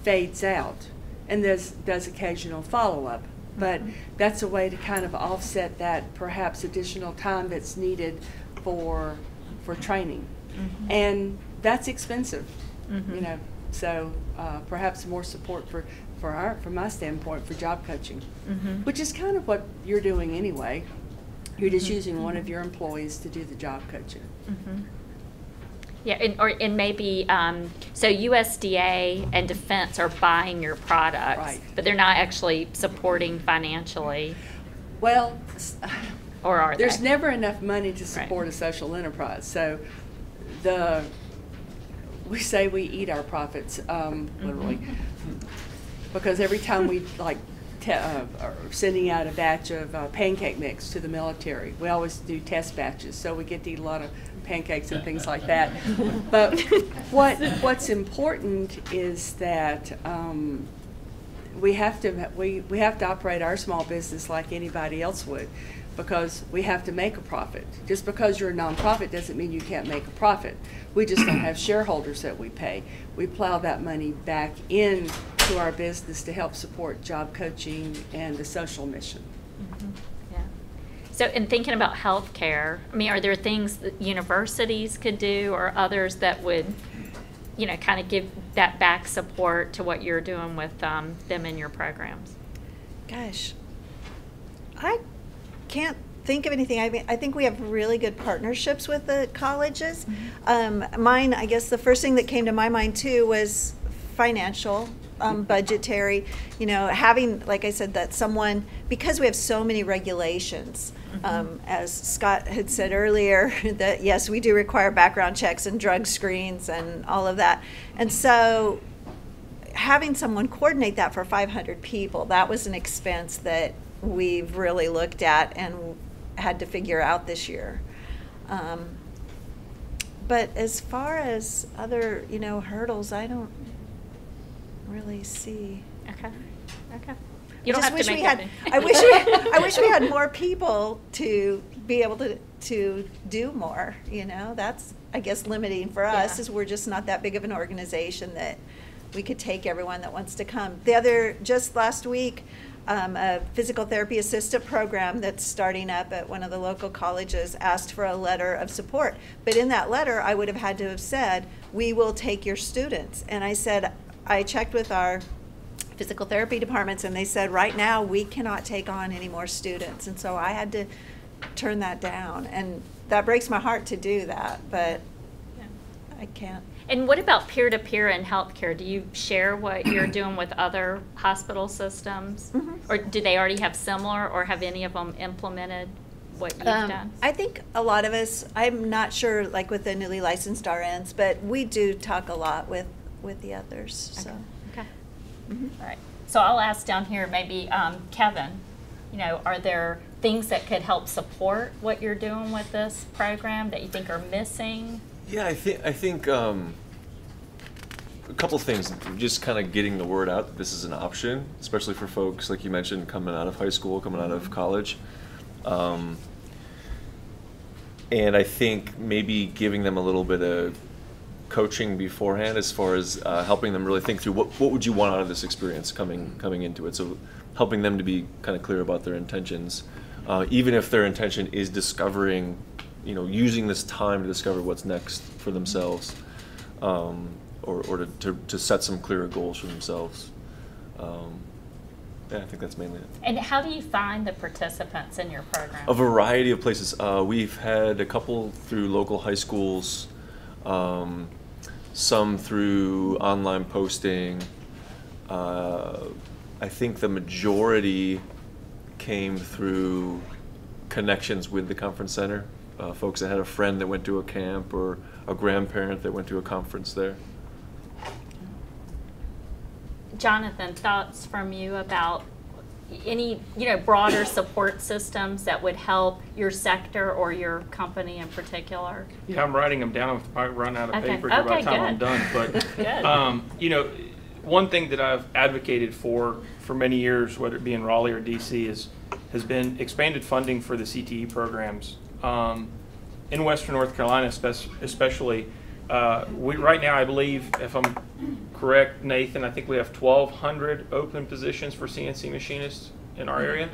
fades out and does occasional follow-up. But that's a way to kind of offset that perhaps additional time that's needed for training. And that's expensive, you know. So perhaps more support from my standpoint for job coaching, which is kind of what you're doing anyway. You're just using one of your employees to do the job coaching. Yeah, and maybe, so USDA and Defense are buying your products, Right. but they're not actually supporting financially. Well, or are there's they? never enough money to support a social enterprise. So we say we eat our profits, literally, because every time we are sending out a batch of pancake mix to the military, we always do test batches, so we get to eat a lot of pancakes and things like that. But what's important is that we have to operate our small business like anybody else would, because we have to make a profit. Just because you're a nonprofit doesn't mean you can't make a profit. We just don't have shareholders that we pay. We plow that money back into our business to help support job coaching and the social mission. Yeah. So in thinking about healthcare, I mean, are there things that universities could do or others that would, you know, kind of give that back support to what you're doing with them in your programs? Gosh, I can't think of anything. I mean, I think we have really good partnerships with the colleges. Mine, I guess the first thing that came to my mind too was financial, budgetary, you know, having, like I said, that someone, because we have so many regulations, as Scott had said earlier, that yes, we do require background checks and drug screens and all of that. And so having someone coordinate that for 500 people, that was an expense that we've really looked at and had to figure out this year. But as far as other, you know, hurdles, I don't really see. Okay. You don't have to make that. I wish we had more people to be able to do more. You know, that's, I guess, limiting for us, is we're just not that big of an organization that we could take everyone that wants to come. Just last week, a physical therapy assistant program that's starting up at one of the local colleges asked for a letter of support. But in that letter, I would have had to have said, we will take your students. And I said, I checked with our physical therapy departments, and they said, right now, we cannot take on any more students. And so I had to turn that down. And that breaks my heart to do that, but I can't. And what about peer-to-peer in healthcare? Do you share what you're doing with other hospital systems? Or do they already have similar, or have any of them implemented what you've done? I think a lot of us, I'm not sure like with the newly licensed RNs, but we do talk a lot with the others. So. Okay. All right. So I'll ask down here, maybe Kevin, you know, are there things that could help support what you're doing with this program that you think are missing? Yeah, I think a couple of things. Just kind of getting the word out that this is an option, especially for folks like you mentioned coming out of high school, coming out of college. And I think maybe giving them a little bit of coaching beforehand, as far as helping them really think through what would you want out of this experience coming into it. So helping them to be kind of clear about their intentions, even if their intention is discovering, you know, using this time to discover what's next for themselves, or to set some clearer goals for themselves. Yeah, I think that's mainly it. And how do you find the participants in your program? A variety of places. We've had a couple through local high schools, some through online posting. I think the majority came through connections with the conference center. Folks that had a friend that went to a camp, or a grandparent that went to a conference there. Jonathan, thoughts from you about any, you know, broader support systems that would help your sector or your company in particular? Yeah, I'm writing them down. I run out of paper here by the time I'm done. But you know, one thing that I've advocated for many years, whether it be in Raleigh or DC, has been expanded funding for the CTE programs. In Western North Carolina, especially, we right now, I believe, if I'm correct, Nathan, I think we have 1,200 open positions for CNC machinists in our area,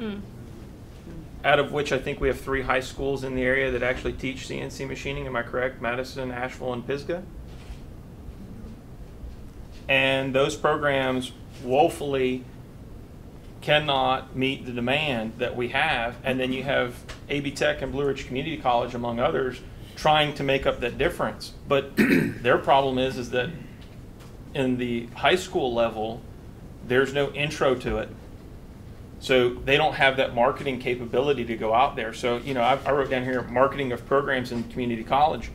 out of which I think we have 3 high schools in the area that actually teach CNC machining. Am I correct? Madison, Asheville, and Pisgah. And those programs woefully cannot meet the demand that we have. And then you have AB Tech and Blue Ridge Community College, among others, trying to make up that difference. But their problem is that in the high school level, there's no intro to it. So they don't have that marketing capability to go out there. So, you know, I wrote down here, marketing of programs in community college.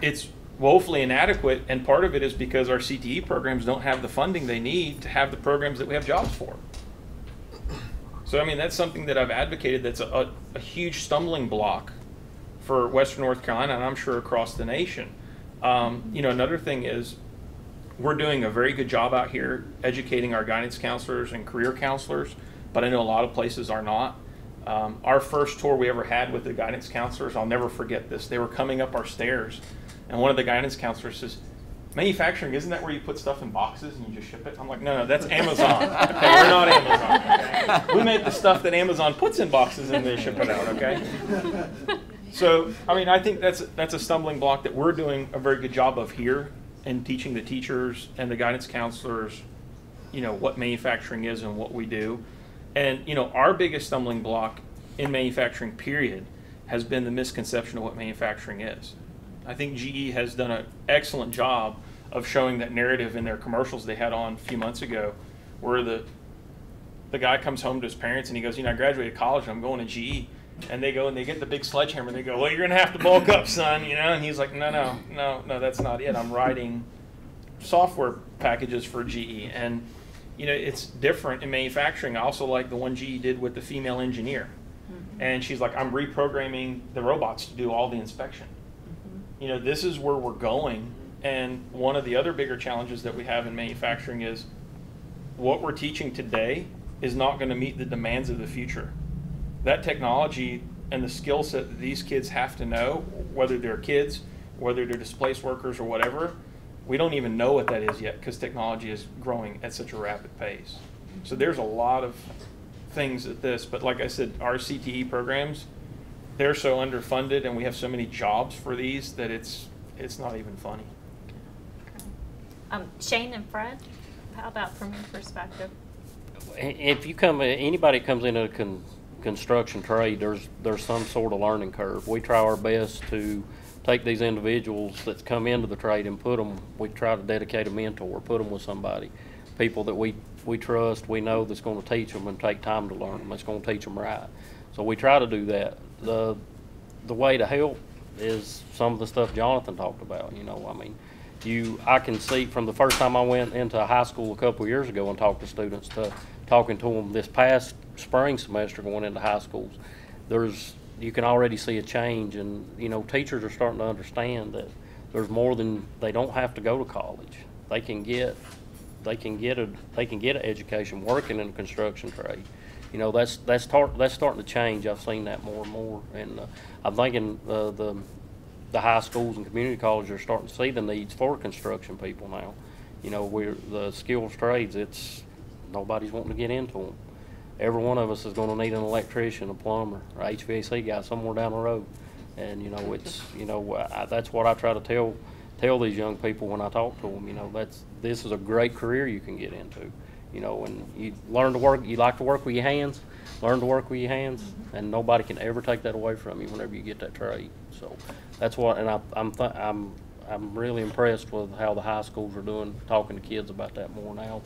It's woefully inadequate, and part of it is because our CTE programs don't have the funding they need to have the programs that we have jobs for. So, I mean, that's something that I've advocated that's a huge stumbling block for Western North Carolina, and I'm sure across the nation. You know, another thing is we're doing a very good job out here educating our guidance counselors and career counselors, but I know a lot of places are not. Our first tour we ever had with the guidance counselors, I'll never forget this. They were coming up our stairs, and one of the guidance counselors says, "Manufacturing, isn't that where you put stuff in boxes and you just ship it?" I'm like, no, that's Amazon. Okay, we're not Amazon. Okay? We make the stuff that Amazon puts in boxes and they ship it out, okay? So, I mean, I think that's a stumbling block that we're doing a very good job of here, and teaching the teachers and the guidance counselors, you know, what manufacturing is and what we do. And, you know, our biggest stumbling block in manufacturing, period, has been the misconception of what manufacturing is. I think GE has done an excellent job of showing that narrative in their commercials they had on a few months ago, where the guy comes home to his parents and he goes, "You know, I graduated college and I'm going to GE." And they go and they get the big sledgehammer and they go, "Well, you're going to have to bulk up, son," you know? And he's like, no, that's not it. I'm writing software packages for GE. And, you know, it's different in manufacturing. I also like the one GE did with the female engineer. And she's like, "I'm reprogramming the robots to do all the inspection." You know, this is where we're going. And one of the other bigger challenges that we have in manufacturing is what we're teaching today is not going to meet the demands of the future. That technology and the skill set that these kids have to know, whether they're kids, whether they're displaced workers or whatever, we don't even know what that is yet because technology is growing at such a rapid pace. So there's a lot of things at this, but like I said, our CTE programs, they're so underfunded and we have so many jobs for these that it's not even funny. Shane and Fred, how about from your perspective? If you anybody comes into construction trade, there's some sort of learning curve. We try our best to take these individuals that come into the trade and put them, we try to dedicate a mentor, put them with somebody, people that we trust, we know that's going to teach them and take time to learn them, that's going to teach them right. So we try to do that. The way to help is some of the stuff Jonathan talked about. You know, I mean, I can see from the first time I went into a high school a couple of years ago and talked to students to talking to them this past spring semester going into high schools, you can already see a change, and you know, teachers are starting to understand that there's more than, they don't have to go to college. They can get an education working in a construction trade. You know, that's starting to change. I've seen that more and more, and I'm thinking the high schools and community colleges are starting to see the needs for construction people now. You know, the skills trades, nobody's wanting to get into them. Every one of us is going to need an electrician, a plumber, or HVAC guy somewhere down the road, and you know, that's what I try to tell these young people when I talk to them. You know, this is a great career you can get into. You know, when you learn to work, you like to work with your hands, learn to work with your hands, and nobody can ever take that away from you whenever you get that trade. So that's what, and I'm really impressed with how the high schools are doing, talking to kids about that more now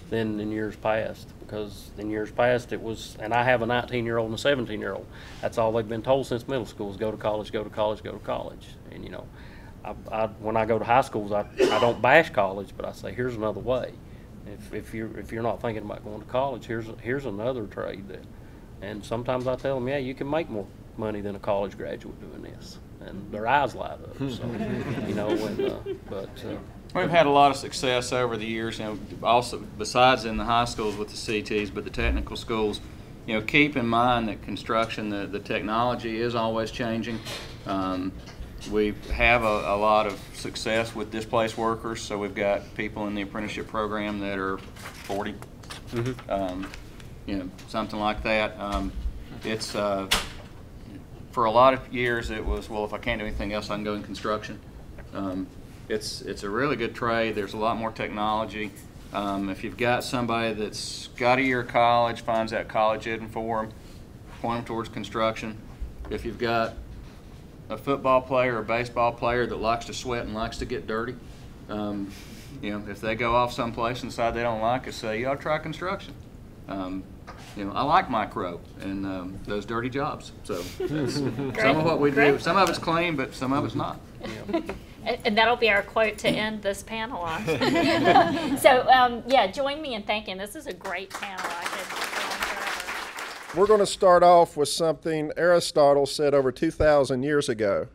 than in years past. Because in years past it was, and I have a 19-year-old and a 17-year-old. That's all they've been told since middle school is go to college, go to college, go to college. And you know, when I go to high schools, I don't bash college, but I say here's another way. If you're not thinking about going to college, here's another trade and sometimes I tell them, yeah, you can make more money than a college graduate doing this, and their eyes light up. So, you know, we've had a lot of success over the years. You know, also besides in the high schools with the CTs, but the technical schools. You know, keep in mind that construction, the technology is always changing. We have a lot of success with displaced workers, so we've got people in the apprenticeship program that are 40, you know, something like that. It's for a lot of years it was, well, if I can't do anything else, I can go in construction. It's a really good trade. There's a lot more technology. If you've got somebody that's got a year of college, finds that college isn't for them, point them towards construction. If you've got a football player or a baseball player that likes to sweat and likes to get dirty, you know, if they go off someplace and decide they don't like it, say, you ought to try construction. You know, I like micro and those dirty jobs. So that's some of what we do. Some of it's clean, but some of it's not. Yeah. And that'll be our quote to end this panel on. So, yeah, join me in thanking. This is a great panel. I could go on forever. We're going to start off with something Aristotle said over 2,000 years ago.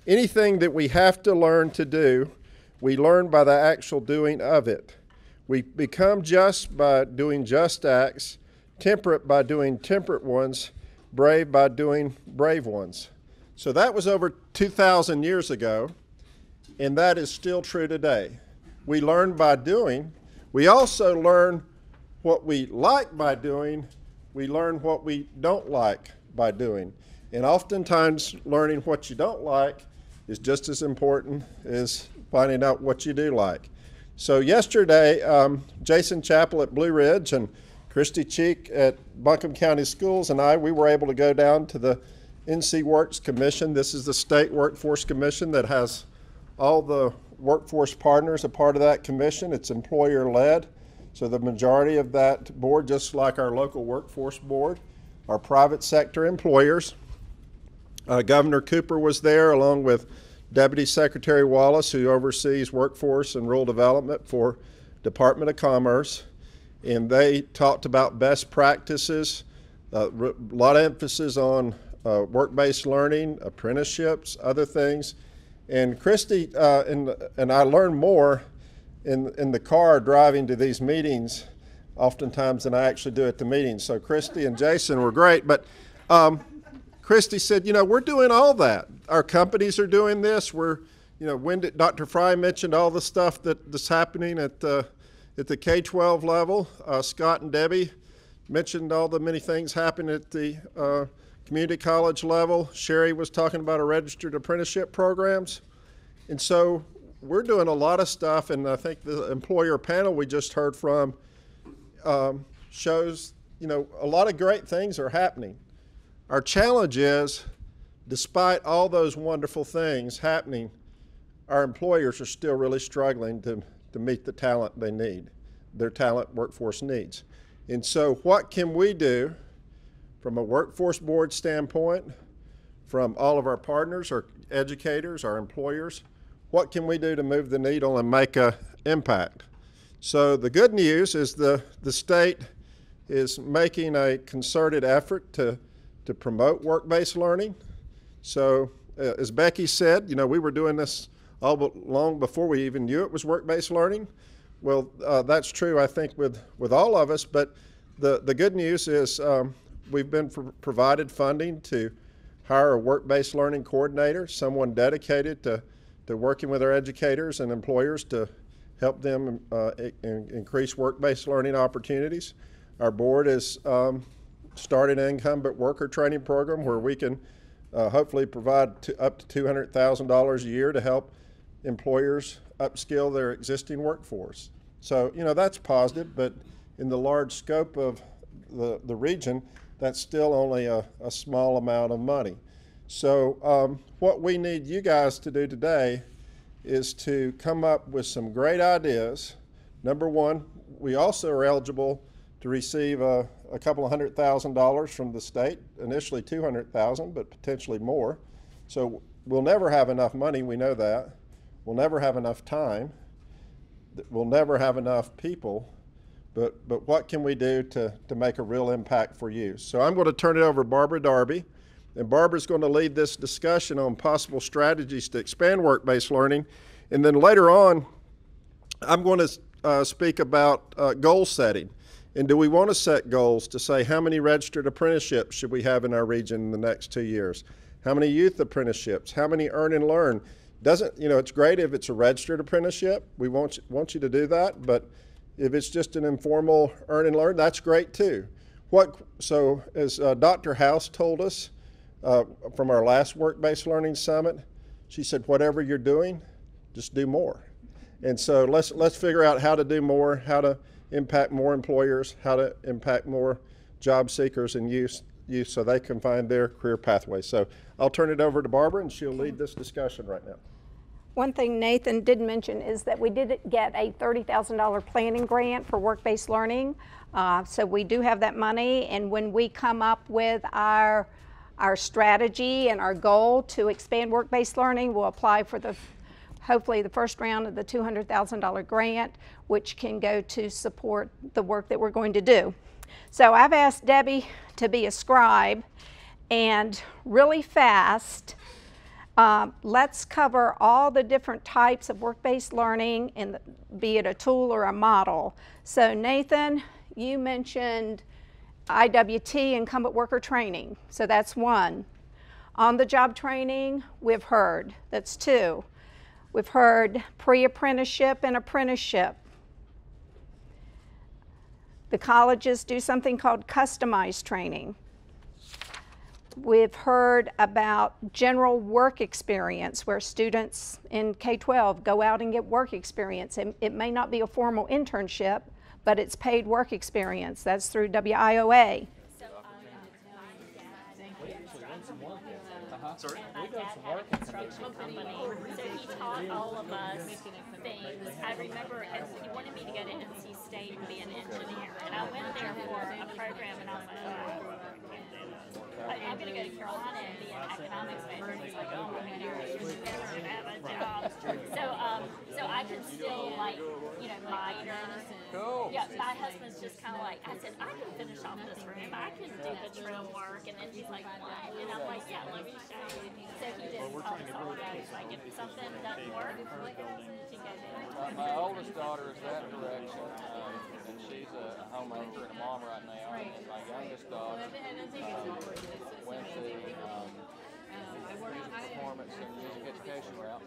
Anything that we have to learn to do, we learn by the actual doing of it. We become just by doing just acts, temperate by doing temperate ones, brave by doing brave ones. So that was over 2,000 years ago. And that is still true today. We learn by doing. We also learn what we like by doing. We learn what we don't like by doing. And oftentimes learning what you don't like is just as important as finding out what you do like. So yesterday, Jason Chappell at Blue Ridge and Christy Cheek at Buncombe County Schools and we were able to go down to the NC Works Commission. This is the state workforce commission that has all the workforce partners a part of that commission. It's employer-led, so the majority of that board, just like our local workforce board, are private sector employers. Governor Cooper was there along with Deputy Secretary Wallace, who oversees workforce and rural development for Department of Commerce, and they talked about best practices, a lot of emphasis on work-based learning, apprenticeships, other things. And Christy and I learn more in the car driving to these meetings oftentimes than I actually do at the meetings. So Christy and Jason were great, but Christy said, you know, we're doing all that. Our companies are doing this. We're, you know, Dr. Frey mentioned all the stuff that's happening at the K-12 level. Scott and Debbie mentioned all the many things happening at the community college level. Cheri was talking about our registered apprenticeship programs. And so we're doing a lot of stuff, and I think the employer panel we just heard from shows, you know, a lot of great things are happening. Our challenge is, despite all those wonderful things happening, our employers are still really struggling to meet the talent they need, their talent workforce needs. And so what can we do from a workforce board standpoint, from all of our partners, our educators, our employers, what can we do to move the needle and make an impact? So the good news is the state is making a concerted effort to promote work-based learning. So as Becky said, you know, we were doing this all but long before we even knew it was work-based learning. Well, that's true, I think, with all of us, but the good news is we've been provided funding to hire a work-based learning coordinator, someone dedicated to working with our educators and employers to help them increase work-based learning opportunities. Our board is starting an incumbent worker training program where we can hopefully provide up to $200,000 a year to help employers upskill their existing workforce. So, you know, that's positive, but in the large scope of the region, that's still only a small amount of money. So what we need you guys to do today is to come up with some great ideas. Number one, we also are eligible to receive a couple of $100,000 from the state, initially $200,000, but potentially more. So we'll never have enough money, we know that. We'll never have enough time. We'll never have enough people. But what can we do to make a real impact for you? So I'm going to turn it over to Barbara Darby. And Barbara's going to lead this discussion on possible strategies to expand work-based learning. And then later on, I'm going to speak about goal setting. And do we want to set goals to say how many registered apprenticeships should we have in our region in the next 2 years? How many youth apprenticeships? How many earn and learn? It's great if it's a registered apprenticeship. We want you to do that. But if it's just an informal earn and learn, that's great too. So as Dr. House told us, from our last work-based learning summit, she said, whatever you're doing, just do more. And so let's figure out how to do more, how to impact more employers, how to impact more job seekers and youth so they can find their career pathway. So I'll turn it over to Barbara and she'll lead this discussion right now. One thing Nathan did mention is that we did get a $30,000 planning grant for work-based learning. So we do have that money, and when we come up with our strategy and our goal to expand work-based learning, we'll apply for hopefully the first round of the $200,000 grant, which can go to support the work that we're going to do. So I've asked Debbie to be a scribe, and really fast, let's cover all the different types of work-based learning, and be it a tool or a model. So Nathan, you mentioned IWT, incumbent worker training. So that's one. On-the-job training, we've heard. That's two. We've heard pre-apprenticeship and apprenticeship. The colleges do something called customized training. We've heard about general work experience, where students in K-12 go out and get work experience. It may not be a formal internship, but it's paid work experience. That's through WIOA. Sorry? My dad had a construction company, so he taught all of us things. I remember he wanted me to go to NC State and be an engineer, and I went there for a program, and I was like, oh, I'm going to go to Carolina and be an economics major. He's like, oh my goodness, you never have a job. So I could still, like, minor. Cool. Yeah, my husband's just kind of like, I said, I can finish off this room. I can do the trim work. And then he's like, what? And I'm like, yeah, let me show you. So he just told us all that. He's like, if something doesn't work, you can go there. My oldest daughter is that direction, and she's a homemaker and a mom right now. And my youngest daughter went the music performance and music education route.